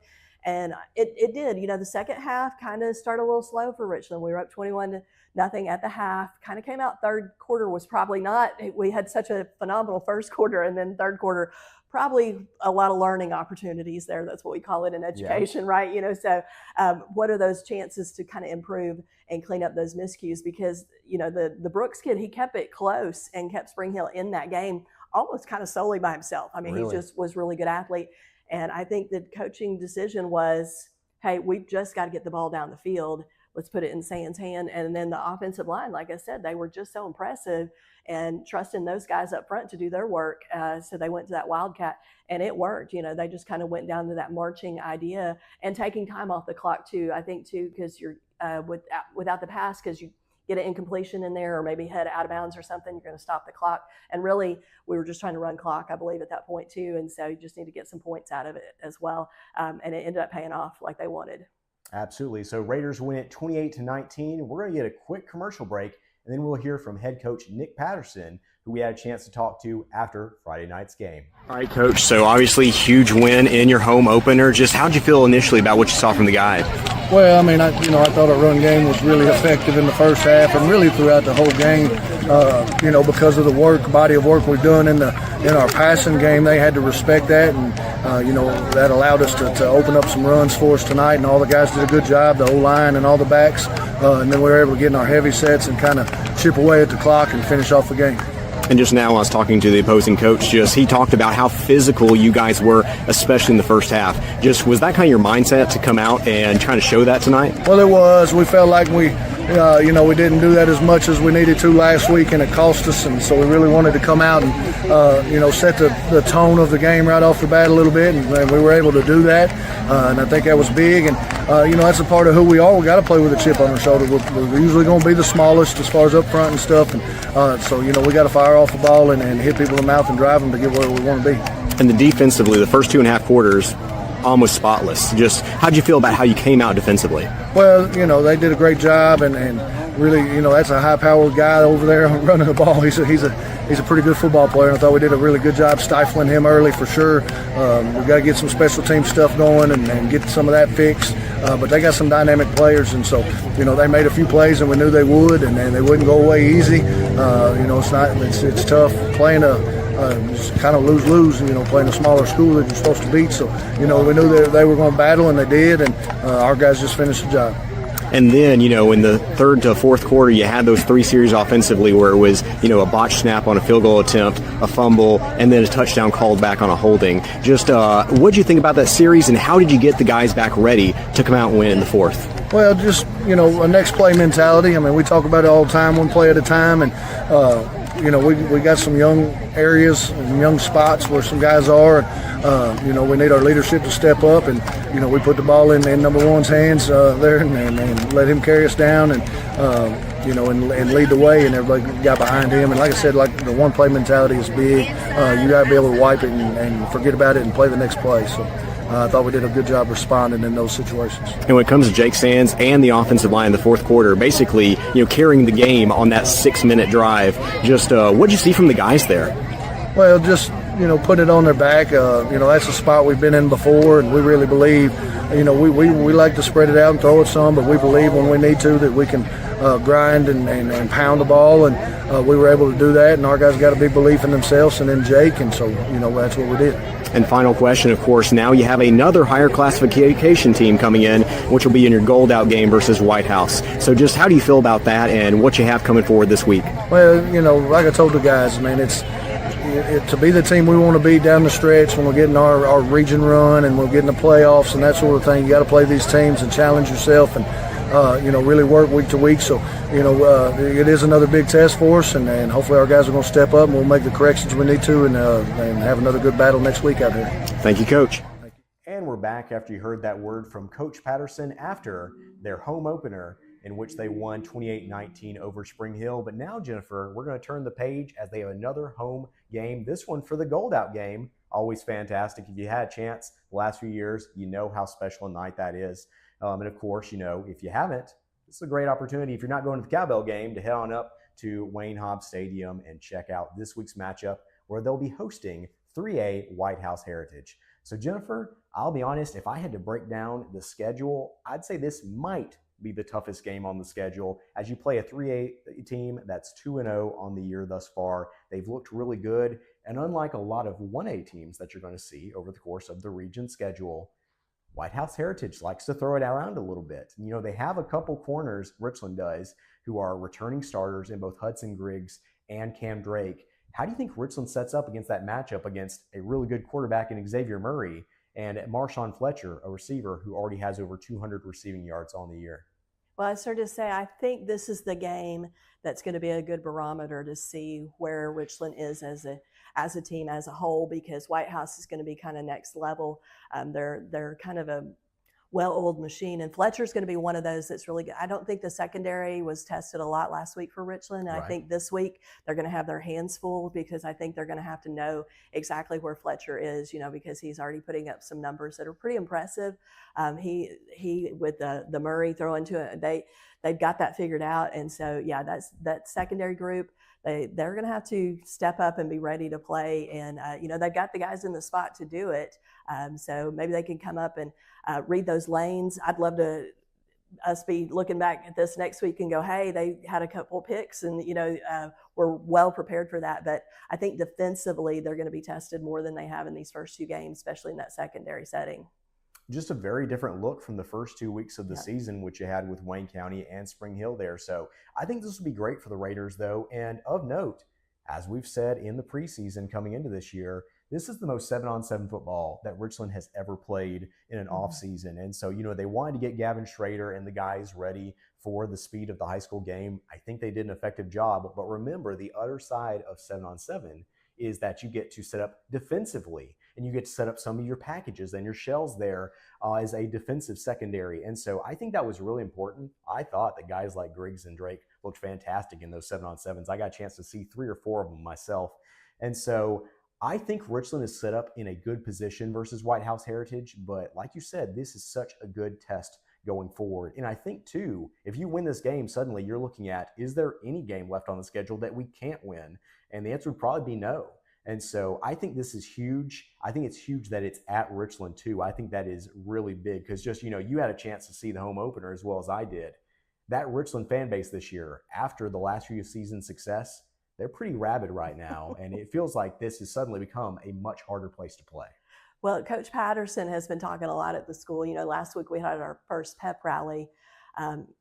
And it did. The second half kind of started a little slow for Richland. We were up 21-0 at the half. Kind of came out third quarter was probably not. We had such a phenomenal first quarter, and then third quarter, probably a lot of learning opportunities there. That's what we call it in education, right? So what are those chances to kind of improve and clean up those miscues? Because, the Brooks kid, he kept it close and kept Spring Hill in that game almost kind of solely by himself. I mean, He just was a really good athlete. And I think the coaching decision was, hey, we've just got to get the ball down the field. Let's put it in Sands' hand. And then the offensive line, like I said, they were just so impressive and trusting those guys up front to do their work. So they went to that Wildcat, and it worked. They just kind of went down to that marching idea and taking time off the clock too. I think too, because you're without the pass, because you get an incompletion in there or maybe head out of bounds or something, you're going to stop the clock. And really, we were just trying to run clock, I believe, at that point too. And so you just need to get some points out of it as well. And it ended up paying off like they wanted. Absolutely. So Raiders win it 28-19. We're going to get a quick commercial break, and then we'll hear from head coach Nick Patterson, who we had a chance to talk to after Friday night's game. All right, Coach. So obviously, huge win in your home opener. Just how'd you feel initially about what you saw from the guys? Well, I mean, I thought our run game was really effective in the first half and really throughout the whole game. because of the body of work we've done in our passing game, they had to respect that, and that allowed us to open up some runs for us tonight. And all the guys did a good job, the O-line and all the backs, and then we were able to get in our heavy sets and kind of chip away at the clock and finish off the game. And just now I was talking to the opposing coach, he talked about how physical you guys were, especially in the first half. Was that kind of your mindset to come out and try to show that tonight? Well, it was. We felt like we didn't do that as much as we needed to last week, and it cost us. And so we really wanted to come out and, set the tone of the game right off the bat a little bit, and we were able to do that. And I think that was big. And, that's a part of who we are. We got to play with a chip on our shoulder. We're usually going to be the smallest as far as up front and stuff. And so, we got to fire off the ball and hit people in the mouth and drive them to get where we want to be. And defensively, the first 2.5 quarters, almost spotless. How'd you feel about how you came out defensively? Well, they did a great job, and really, that's a high-powered guy over there running the ball. He's a pretty good football player, and I thought we did a really good job stifling him early for sure. We've got to get some special team stuff going and get some of that fixed. But they got some dynamic players, and so, they made a few plays, and we knew they would, and they wouldn't go away easy. It's tough playing just kind of lose-lose, playing a smaller school that you're supposed to beat. So, we knew that they were going to battle, and they did, and our guys just finished the job. And then, in the third to fourth quarter, you had those 3 series offensively where it was, a botched snap on a field goal attempt, a fumble, and then a touchdown called back on a holding. What did you think about that series, and how did you get the guys back ready to come out and win in the fourth? Well, just, a next play mentality. I mean, we talk about it all the time, one play at a time, and, we got some young areas and young spots where some guys are. We need our leadership to step up, and we put the ball in number one's hands there, and let him carry us down, and and lead the way, and everybody got behind him. And like I said, the one play mentality is big. You got to be able to wipe it and forget about it and play the next play. So I thought we did a good job responding in those situations. And when it comes to Jake Sands and the offensive line in the fourth quarter, basically, carrying the game on that 6-minute drive, what did you see from the guys there? Well, just, putting it on their back. That's a spot we've been in before, and we really believe, we like to spread it out and throw it some, but we believe when we need to that we can grind and pound the ball, and we were able to do that, and our guys got a big belief in themselves and in Jake, and so, that's what we did. And final question, of course, now you have another higher classification team coming in, which will be in your gold out game versus White House. So just how do you feel about that and what you have coming forward this week? Well, like I told the guys, it's to be the team we want to be down the stretch when we're getting our region run and we're getting the playoffs and that sort of thing. You got to play these teams and challenge yourself and, really work week to week. So, it is another big test for us, and hopefully our guys are going to step up and we'll make the corrections we need to and have another good battle next week out here. Thank you, Coach. And we're back after you heard that word from Coach Patterson after their home opener in which they won 28-19 over Spring Hill. But now, Jennifer, we're going to turn the page as they have another home game, this one for the Gold Out game. Always fantastic. If you had a chance the last few years, you know how special a night that is. And of course, if you haven't, it's a great opportunity, if you're not going to the Cowbell game, to head on up to Wayne Hobbs Stadium and check out this week's matchup where they'll be hosting 3A White House Heritage. So Jennifer, I'll be honest, if I had to break down the schedule, I'd say this might be the toughest game on the schedule as you play a 3A team that's 2-0 on the year thus far. They've looked really good, and unlike a lot of 1A teams that you're going to see over the course of the region schedule, White House Heritage likes to throw it around a little bit. They have a couple corners, Richland does, who are returning starters in both Hudson Griggs and Cam Drake. How do you think Richland sets up against that matchup against a really good quarterback in Xavier Murray and Marshawn Fletcher, a receiver who already has over 200 receiving yards on the year? Well, I started to say, I think this is the game that's going to be a good barometer to see where Richland is as a team as a whole, because White House is going to be kind of next level. They're kind of a well-oiled machine, and Fletcher's going to be one of those that's really good. I don't think the secondary was tested a lot last week for Richland. And right. I think this week they're going to have their hands full, because I think they're going to have to know exactly where Fletcher is, because he's already putting up some numbers that are pretty impressive. He with the Murray throw into it, they've got that figured out. And so, yeah, that secondary group, they're going to have to step up and be ready to play. And, they've got the guys in the spot to do it. So maybe they can come up and read those lanes. I'd love to us be looking back at this next week and go, hey, they had a couple picks and, we're well prepared for that. But I think defensively, they're going to be tested more than they have in these first 2 games, especially in that secondary setting. Just a very different look from the first 2 weeks of the season, which you had with Wayne County and Spring Hill there. So I think this will be great for the Raiders, though. And of note, as we've said in the preseason coming into this year, this is the most 7-on-7 football that Richland has ever played in an offseason. And so, they wanted to get Gavin Schrader and the guys ready for the speed of the high school game. I think they did an effective job. But remember, the other side of 7-on-7 is that you get to set up defensively and you get to set up some of your packages and your shells there as a defensive secondary. And so I think that was really important. I thought that guys like Griggs and Drake looked fantastic in those 7-on-7s. I got a chance to see 3 or 4 of them myself. And so I think Richland is set up in a good position versus White House Heritage. But like you said, this is such a good test going forward. And I think, too, if you win this game, suddenly you're looking at, is there any game left on the schedule that we can't win? And the answer would probably be no. And so I think this is huge. I think it's huge that it's at Richland, too. I think that is really big because just, you had a chance to see the home opener as well as I did. That Richland fan base this year, after the last few seasons' success, they're pretty rabid right now. And it feels like this has suddenly become a much harder place to play. Well, Coach Patterson has been talking a lot at the school. Last week we had our first pep rally,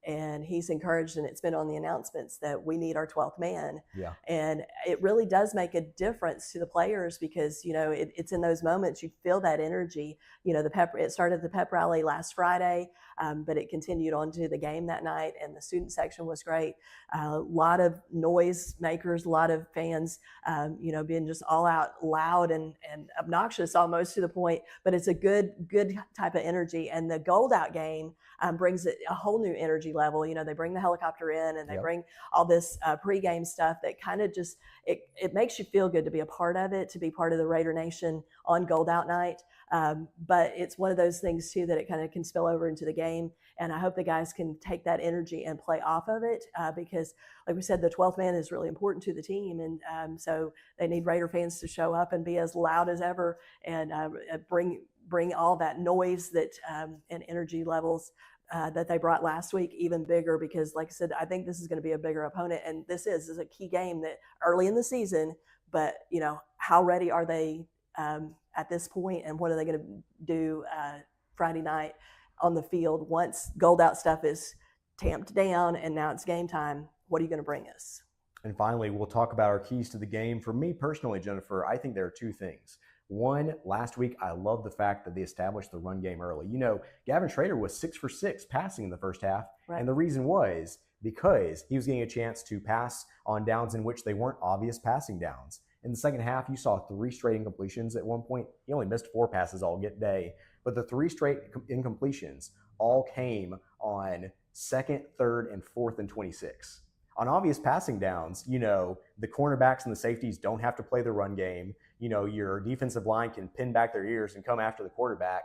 and he's encouraged, and it's been on the announcements, that we need our 12th man. Yeah. And it really does make a difference to the players because, it's in those moments you feel that energy. It started the pep rally last Friday, but it continued on to the game that night, and the student section was great. A lot of noise makers, a lot of fans, being just all out loud and obnoxious almost to the point, but it's a good type of energy. And the Gold Out game brings a whole new energy level. They bring the helicopter in and they bring all this pregame stuff that kind of just, it makes you feel good to be a part of it, to be part of the Raider Nation on Gold Out night. But it's one of those things too that it kind of can spill over into the game. And I hope the guys can take that energy and play off of it because, like we said, the 12th man is really important to the team. And so they need Raider fans to show up and be as loud as ever and bring all that noise that and energy levels that they brought last week even bigger because, like I said, I think this is going to be a bigger opponent. And this is a key game that early in the season, but, how ready are they at this point, and what are they going to do Friday night on the field once Gold Out stuff is tamped down and now it's game time? What are you going to bring us? And finally, we'll talk about our keys to the game. For me personally, Jennifer, I think there are 2 things. One, last week, I love the fact that they established the run game early. Gavin Schrader was 6 for 6 passing in the first half. Right. And the reason was because he was getting a chance to pass on downs in which they weren't obvious passing downs. In the second half, you saw 3 straight incompletions. At one point, he only missed 4 passes all day. But the 3 straight incompletions all came on 2nd, 3rd, and 4th and 26. On obvious passing downs, the cornerbacks and the safeties don't have to play the run game. Your defensive line can pin back their ears and come after the quarterback.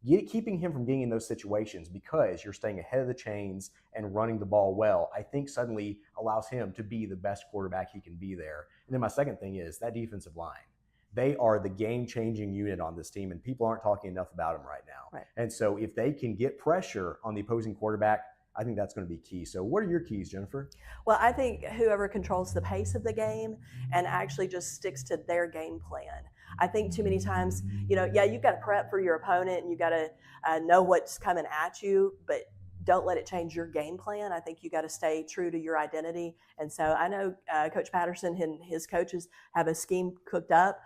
Keeping him from getting in those situations because you're staying ahead of the chains and running the ball well, I think suddenly allows him to be the best quarterback he can be there. And then my second thing is that defensive line. They are the game-changing unit on this team, and people aren't talking enough about them right now. Right. And so if they can get pressure on the opposing quarterback, I think that's going to be key. So what are your keys, Jennifer? Well, I think whoever controls the pace of the game and actually just sticks to their game plan. I think too many times, you've got to prep for your opponent and you got to know what's coming at you, but don't let it change your game plan. I think you got to stay true to your identity. And so I know Coach Patterson and his coaches have a scheme cooked up.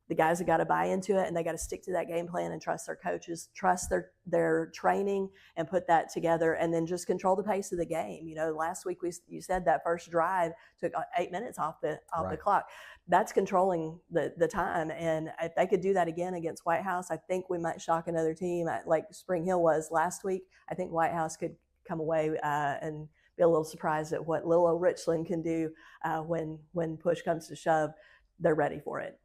The guys have got to buy into it and they got to stick to that game plan and trust their coaches, trust their training and put that together and then just control the pace of the game. Last week you said that first drive took 8 minutes off the clock. That's controlling the time. And if they could do that again against White House, I think we might shock another team like Spring Hill was last week. I think White House could come away and be a little surprised at what little old Richland can do when push comes to shove. They're ready for it.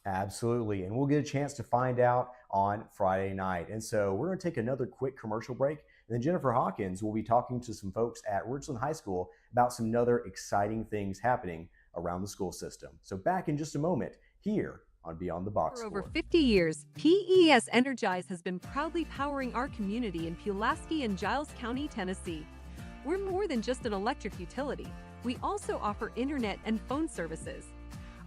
Absolutely. And we'll get a chance to find out on Friday night. And so we're going to take another quick commercial break. And then Jennifer Hawkins will be talking to some folks at Richland High School about some other exciting things happening around the school system. So back in just a moment here on Beyond the Box For over Score. 50 years, PES Energize has been proudly powering our community in Pulaski and Giles County, Tennessee. We're more than just an electric utility. We also offer internet and phone services.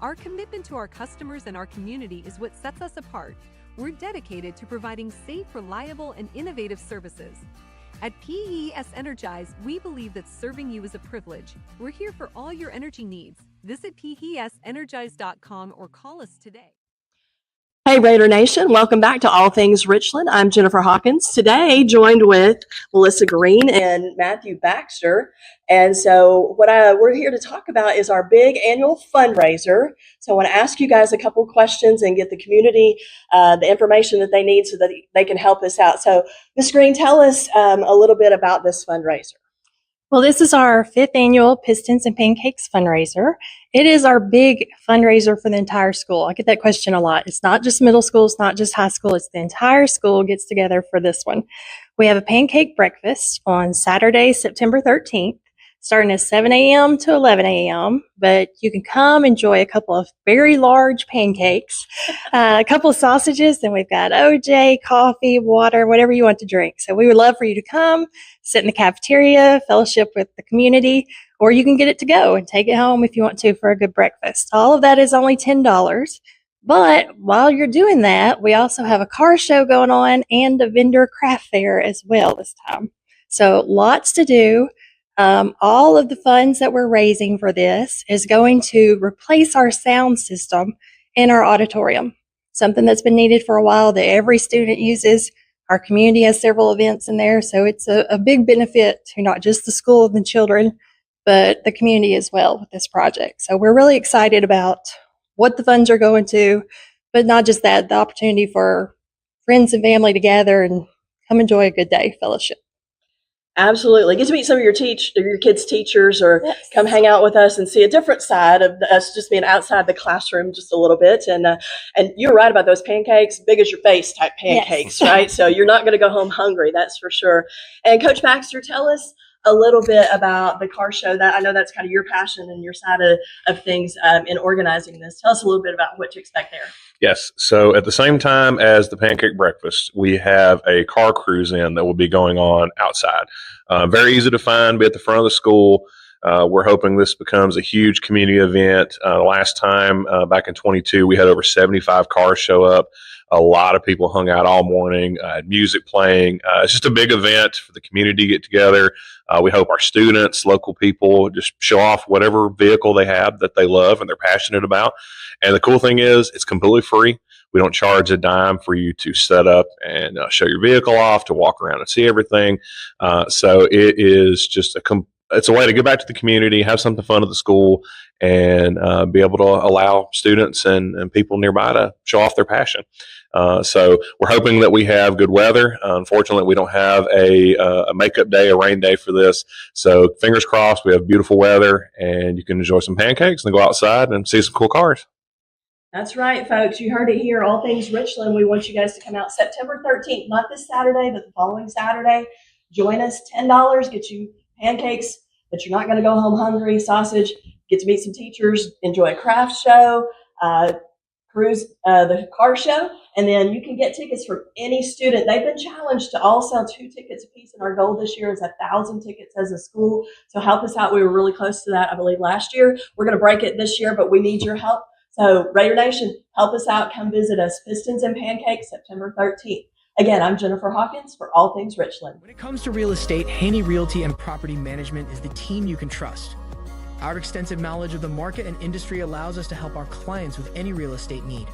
Our commitment to our customers and our community is what sets us apart. We're dedicated to providing safe, reliable, and innovative services. At PES Energize, we believe that serving you is a privilege. We're here for all your energy needs. Visit PESenergize.com or call us today. Hey Raider Nation, welcome back to All Things Richland. I'm Jennifer Hawkins, today joined with Melissa Green and Matthew Baxter. And so we're here to talk about is our big annual fundraiser. So I want to ask you guys a couple questions and get the community the information that they need so that they can help us out. So Ms. Green, tell us a little bit about this fundraiser. Well, this is our 5th annual Pistons and Pancakes fundraiser. It is our big fundraiser for the entire school. I get that question a lot. It's not just middle school, it's not just high school, it's the entire school gets together for this one. We have a pancake breakfast on Saturday, September 13th, starting at 7 a.m. to 11 a.m., but you can come enjoy a couple of very large pancakes, a couple of sausages, then we've got OJ, coffee, water, whatever you want to drink. So we would love for you to come, sit in the cafeteria, fellowship with the community, or you can get it to go and take it home if you want to for a good breakfast. All of that is only $10. But while you're doing that, we also have a car show going on and a vendor craft fair as well this time. So lots to do. All of the funds that we're raising for this is going to replace our sound system in our auditorium, something that's been needed for a while that every student uses. Our community has several events in there, so it's a big benefit to not just the school and the children, but the community as well with this project. So we're really excited about what the funds are going to, but not just that, the opportunity for friends and family to gather and come enjoy a good day fellowship. Absolutely. Get to meet some of your kids' teachers, or Yes. come hang out with us and see a different side of us just being outside the classroom just a little bit. And you're right about those pancakes, big as your face type pancakes, Yes. right? So you're not going to go home hungry, that's for sure. And Coach Baxter, tell us a little bit about the car show. That I know that's kind of your passion and your side of things in organizing this. Tell us a little bit about what to expect there. Yes. So at the same time as the pancake breakfast, we have a car cruise in that will be going on outside. Very easy to find, be at the front of the school. We're hoping this becomes a huge community event. Last time, back in 22, we had over 75 cars show up. A lot of people hung out all morning, music playing. It's just a big event for the community to get together. We hope our students, local people, just show off whatever vehicle they have that they love and they're passionate about. And the cool thing is it's completely free. We don't charge a dime for you to set up and show your vehicle off, to walk around and see everything. So it is just it's a way to get back to the community, have something fun at the school, and be able to allow students and people nearby to show off their passion. So we're hoping that we have good weather. Unfortunately, we don't have a makeup day, a rain day for this. So fingers crossed, we have beautiful weather and you can enjoy some pancakes and go outside and see some cool cars. That's right, folks. You heard it here. All Things Richland. We want you guys to come out September 13th, not this Saturday, but the following Saturday. Join us. $10 get you pancakes, but you're not going to go home hungry. Sausage. Get to meet some teachers. Enjoy a craft show. Cruise the car show, and then you can get tickets for any student. They've been challenged to all sell 2 tickets apiece, and our goal this year is 1,000 tickets as a school. So help us out. We were really close to that, I believe, last year. We're going to break it this year, but we need your help. So Raider Nation, help us out. Come visit us. Pistons and Pancakes, September 13th. Again, I'm Jennifer Hawkins for All Things Richland. When it comes to real estate, Haney Realty and Property Management is the team you can trust. Our extensive knowledge of the market and industry allows us to help our clients with any real estate need.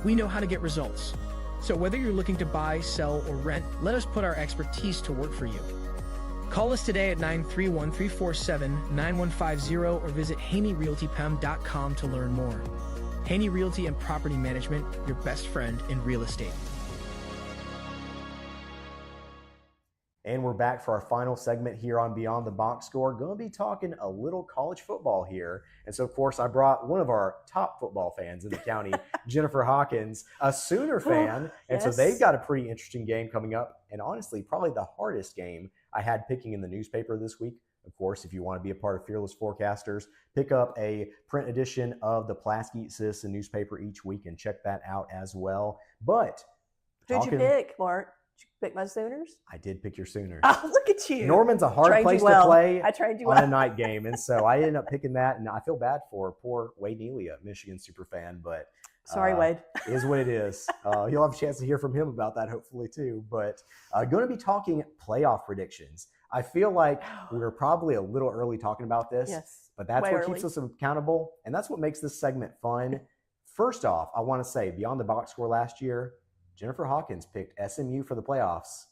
We know how to get results. So whether you're looking to buy, sell, or rent, let us put our expertise to work for you. Call us today at 931-347-9150 or visit HaneyRealtyPem.com to learn more. Haney Realty and Property Management, your best friend in real estate. And we're back for our final segment here on Beyond the Box Score. Going to be talking a little college football here. And so, of course, I brought one of our top football fans in the county, Jennifer Hawkins, a Sooner fan. And Yes. so they've got a pretty interesting game coming up. And honestly, probably the hardest game I had picking in the newspaper this week. Of course, if you want to be a part of Fearless Forecasters, pick up a print edition of the Pulaski Citizen newspaper each week and check that out as well. But who'd you pick, Mark? Did you pick my Sooners? I did pick your Sooners. Oh, look at you. Norman's a hard place to play I trained you on well. a night game, and so I ended up picking that, and I feel bad for poor Wade Neely, a Michigan superfan, but sorry, Wade. It is what it is. You'll have a chance to hear from him about that hopefully too. But going to be talking playoff predictions. I feel like we were probably a little early talking about this, yes, but that's what keeps us accountable, and that's what makes this segment fun. First off, I want to say beyond the box score last year, Jennifer Hawkins picked SMU for the playoffs.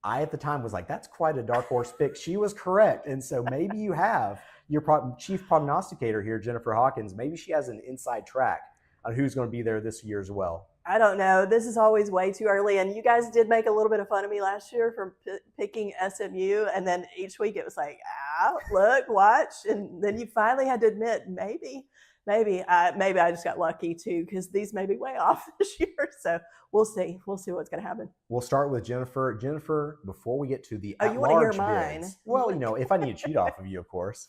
I, at the time, was like, that's quite a dark horse pick. She was correct. And so maybe you have your chief prognosticator here, Jennifer Hawkins. Maybe she has an inside track on who's going to be there this year as well. I don't know. This is always way too early. And you guys did make a little bit of fun of me last year for picking SMU. And then each week it was like, look, watch. And then you finally had to admit, maybe I just got lucky too, because these may be way off this year. So we'll see. We'll see what's going to happen. We'll start with Jennifer. Jennifer, before we get to the you want to hear mine? Bids, well, if I need to cheat off of you, of course.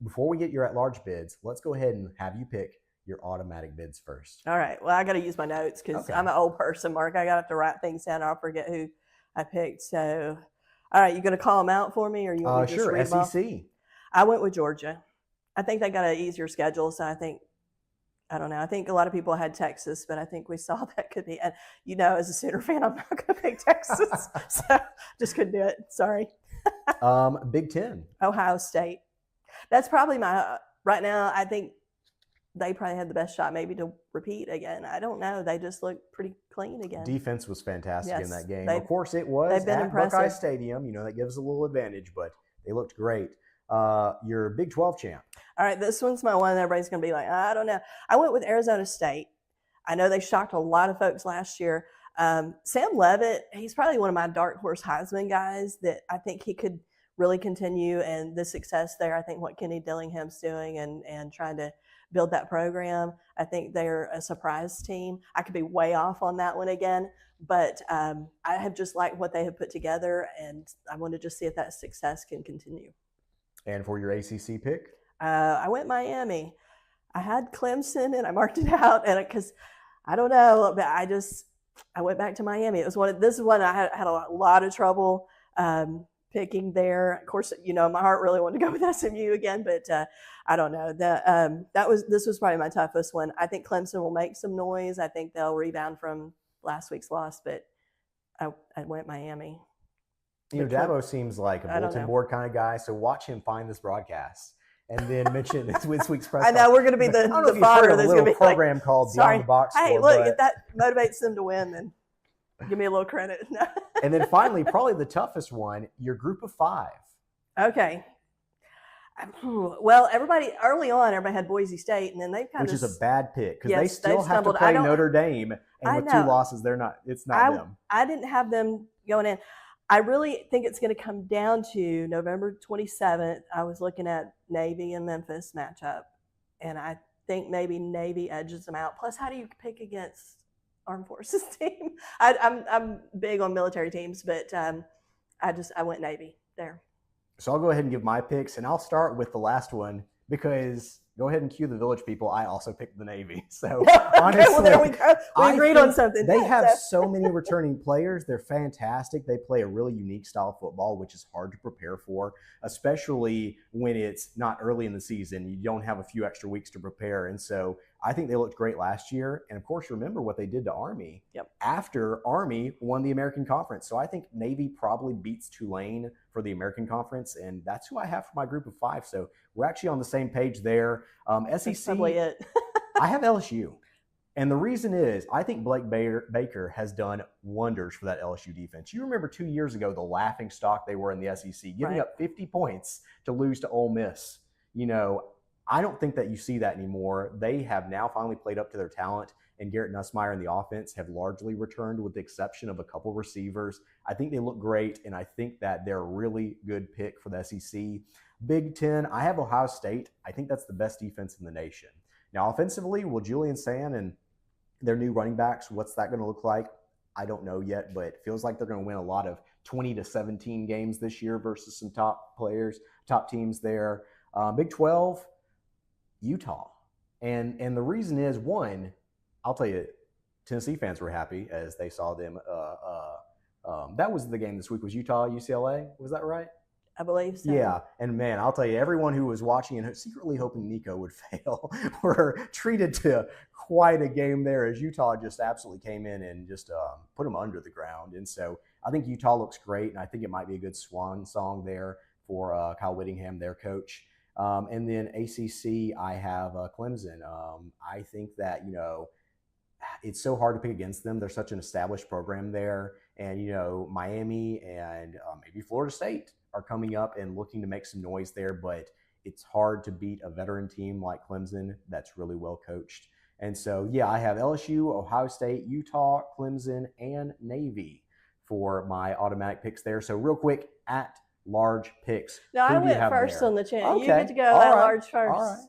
Before we get your at-large bids, let's go ahead and have you pick your automatic bids first. All right. Well, I got to use my notes because I'm an old person, Mark. I got to write things down. I'll forget who I picked. So, all right, you going to call them out for me, or you want me to just read them off? SEC. I went with Georgia. I think they got an easier schedule, so I don't know. I think a lot of people had Texas, but I think we saw that could be. And as a Sooner fan, I'm not going to pick Texas, so just couldn't do it. Sorry. Big Ten. Ohio State. That's probably my right now. I think they probably had the best shot maybe to repeat again. I don't know. They just look pretty clean again. Defense was fantastic in that game. Of course, it was they've been at impressive. Buckeye Stadium. That gives a little advantage, but they looked great. Your Big 12 champ. All right, this one's my one. Everybody's going to be like, I don't know. I went with Arizona State. I know they shocked a lot of folks last year. Sam Leavitt, he's probably one of my dark horse Heisman guys that I think he could really continue, and the success there, I think what Kenny Dillingham's doing and trying to build that program, I think they're a surprise team. I could be way off on that one again, but I have just liked what they have put together, and I want to just see if that success can continue. And for your ACC pick? I went Miami. I had Clemson, and I marked it out, and because I don't know, but I went back to Miami. It was this is one I had a lot of trouble picking there. Of course, my heart really wanted to go with SMU again, but I don't know. This was probably my toughest one. I think Clemson will make some noise. I think they'll rebound from last week's loss, but I went Miami. Dabo seems like a bulletin board kind of guy, so watch him find this broadcast and then mention this week's press. I know we're going to be the fodder. There's going to be program called Beyond the Box Score. Hey, look, if that motivates them to win, then give me a little credit. And then finally, probably the toughest one, your group of 5. Okay. Well, everybody had Boise State, and then they've kind which of, is a bad pick because yes, they still have to play Notre Dame, and with 2 losses, it's not them. I didn't have them going in. I really think it's going to come down to November 27th. I was looking at Navy and Memphis matchup, and I think maybe Navy edges them out. Plus, how do you pick against Armed Forces team? I'm big on military teams, but I went Navy there. So I'll go ahead and give my picks, and I'll start with the last one because go ahead and cue the Village people. I also picked the Navy. So honestly, well, there we go. We agreed on something. They have so many returning players. They're fantastic. They play a really unique style of football, which is hard to prepare for, especially when it's not early in the season. You don't have a few extra weeks to prepare. And so I think they looked great last year. And of course, remember what they did to Army after Army won the American Conference. So I think Navy probably beats Tulane for the American Conference. And that's who I have for my group of 5. So we're actually on the same page there. SEC, that's probably it. I have LSU. And the reason is I think Blake Baker has done wonders for that LSU defense. You remember 2 years ago, the laughing stock they were in the SEC, giving up 50 points to lose to Ole Miss. I don't think that you see that anymore. They have now finally played up to their talent, and Garrett Nussmeier and the offense have largely returned with the exception of a couple receivers. I think they look great, and I think that they're a really good pick for the SEC. Big Ten, I have Ohio State. I think that's the best defense in the nation. Now, offensively, will Julian Sand and their new running backs, what's that going to look like? I don't know yet, but it feels like they're going to win a lot of 20-17 games this year versus some top teams there. Big 12, Utah. And the reason is, one, I'll tell you, Tennessee fans were happy as they saw them. That was the game this week, was Utah, UCLA. Was that right? I believe so. Yeah, and man, I'll tell you, everyone who was watching and secretly hoping Nico would fail were treated to quite a game there, as Utah just absolutely came in and just put them under the ground. And so I think Utah looks great, and I think it might be a good swan song there for Kyle Whittingham, their coach. And then ACC, I have Clemson. I think that, it's so hard to pick against them. They're such an established program there. And, Miami and maybe Florida State are coming up and looking to make some noise there. But it's hard to beat a veteran team like Clemson that's really well coached. And so, yeah, I have LSU, Ohio State, Utah, Clemson, and Navy for my automatic picks there. So real quick, at large picks. No, I went first on the channel. Okay. You get to go at large first. All right.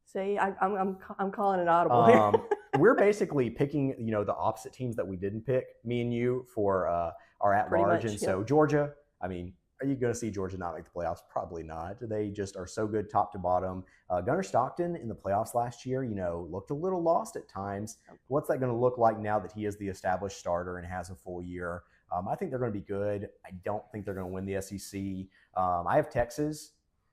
See, I'm calling it audible here. We're basically picking, the opposite teams that we didn't pick, me and you, for our at large. And so Georgia, are you going to see Georgia not make the playoffs? Probably not. They just are so good top to bottom. Gunnar Stockton in the playoffs last year, looked a little lost at times. What's that going to look like now that he is the established starter and has a full year? I think they're going to be good. I don't think they're going to win the SEC. I have Texas.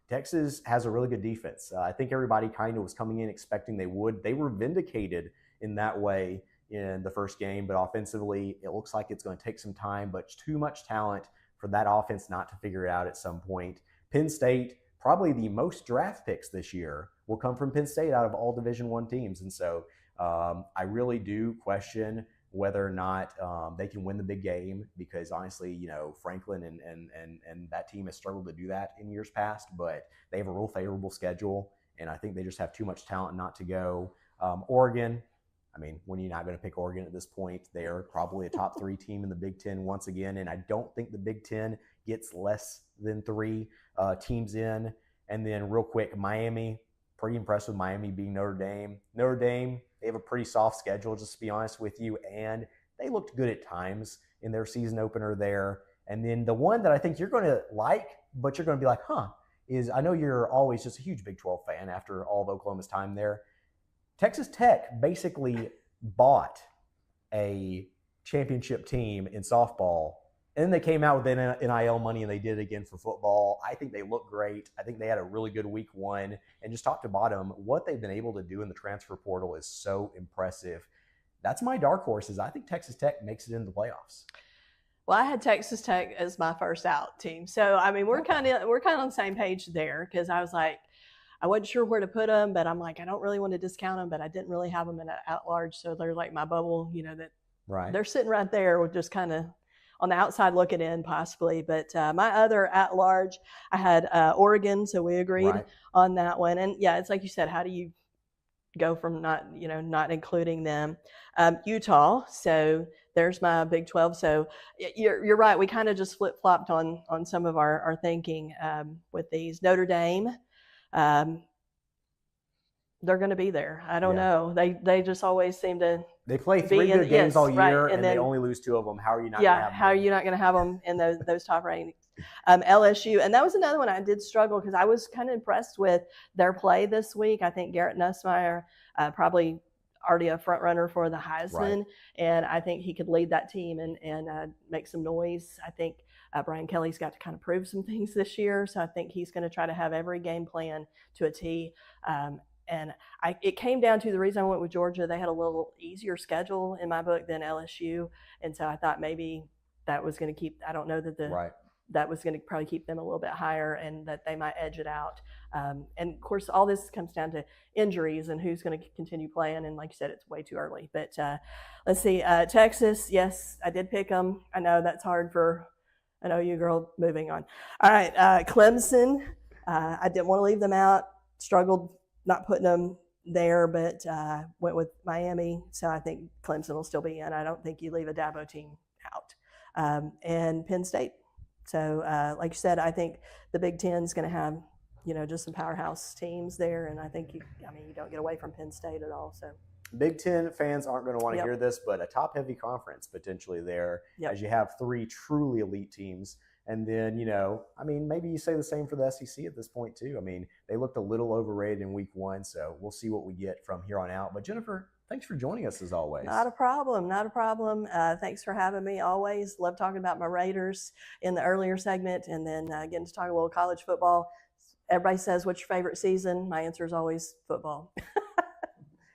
Texas has a really good defense. I think everybody kind of was coming in expecting they would. They were vindicated in that way in the first game, but offensively, it looks like it's going to take some time, but too much talent for that offense not to figure it out at some point. Penn State, probably the most draft picks this year will come from Penn State out of all Division I teams. And so I really do question whether or not they can win the big game, because honestly, Franklin and that team has struggled to do that in years past, but they have a real favorable schedule, and I think they just have too much talent not to go. Oregon, when you're not going to pick Oregon at this point, they are probably a top 3 team in the Big Ten once again, and I don't think the Big Ten gets less than 3 teams in. And then real quick, Miami, pretty impressed with Miami beating Notre Dame. Notre Dame, they have a pretty soft schedule, just to be honest with you, and they looked good at times in their season opener there. And then the one that I think you're going to like, but you're going to be like, is, I know you're always just a huge Big 12 fan after all of Oklahoma's time there. Texas Tech basically bought a championship team in softball, and then they came out with NIL money, and they did it again for football. I think they look great. I think they had a really good week 1, and just top to bottom, what they've been able to do in the transfer portal is so impressive. That's my dark horses. I think Texas Tech makes it into the playoffs. Well, I had Texas Tech as my first out team, so we're kind of on the same page there, because I was like, I wasn't sure where to put them, but I'm like, I don't really want to discount them, but I didn't really have them in an at large, so they're like my bubble, that right. They're sitting right there with just kind of on the outside looking in possibly. But my other at large, I had Oregon, so we agreed on that one. And yeah, it's like you said, how do you go from not including them? Utah, so there's my Big 12. So you're right, we kind of just flip-flopped on some of our thinking with these. Notre Dame, they're going to be there. I don't know. They just always seem to. They play 3 good games all year, and then, they only lose 2 of them. How are you not? Yeah, how are you not going to have them in those top rankings? LSU, and that was another one I did struggle, because I was kind of impressed with their play this week. I think Garrett Nussmeier probably already a front runner for the Heisman, and I think he could lead that team and make some noise. I think Brian Kelly's got to kind of prove some things this year, so I think he's going to try to have every game plan to a T. And it came down to the reason I went with Georgia. They had a little easier schedule in my book than LSU, and so I thought maybe that was going to keep. I don't know that that was going to probably keep them a little bit higher, and that they might edge it out. And of course, all this comes down to injuries and who's going to continue playing. And like you said, it's way too early. But let's see, Texas. Yes, I did pick them. I know that's hard for an OU girl. Moving on. All right, Clemson. I didn't want to leave them out. Struggled not putting them there, but went with Miami. So I think Clemson will still be in. I don't think you leave a Dabo team out. And Penn State. So like you said, I think the Big Ten is going to have, just some powerhouse teams there. And I think you don't get away from Penn State at all. So Big Ten fans aren't going to want to Yep. hear this, but a top-heavy conference potentially there, Yep. as you have 3 truly elite teams. And then, I mean, maybe you say the same for the SEC at this point too. I mean, they looked a little overrated in week 1, so we'll see what we get from here on out. But Jennifer, thanks for joining us as always. Not a problem. Not a problem. Thanks for having me. Always love talking about my Raiders in the earlier segment, and then getting to talk a little college football. Everybody says, "What's your favorite season?" My answer is always football.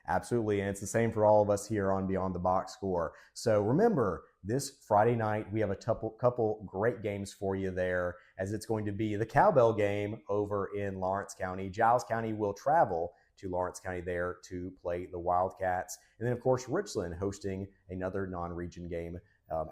Absolutely, and it's the same for all of us here on Beyond the Box Score. So remember, this Friday night, we have a couple great games for you there, as it's going to be the Cowbell game over in Lawrence County. Giles County will travel to Lawrence County there to play the Wildcats. And then, of course, Richland hosting another non-region game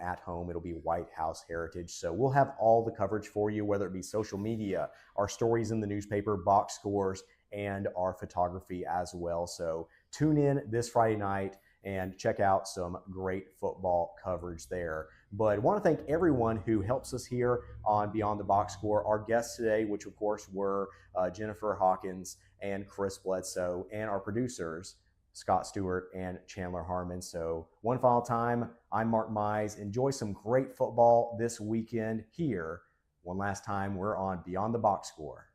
at home. It'll be White House Heritage. So we'll have all the coverage for you, whether it be social media, our stories in the newspaper, box scores, and our photography as well. So tune in this Friday night and check out some great football coverage there. But I want to thank everyone who helps us here on Beyond the Box Score. Our guests today, which of course were Jennifer Hawkins and Chris Bledsoe, and our producers, Scott Stewart and Chandler Harmon. So one final time, I'm Mark Mize. Enjoy some great football this weekend here. One last time, we're on Beyond the Box Score.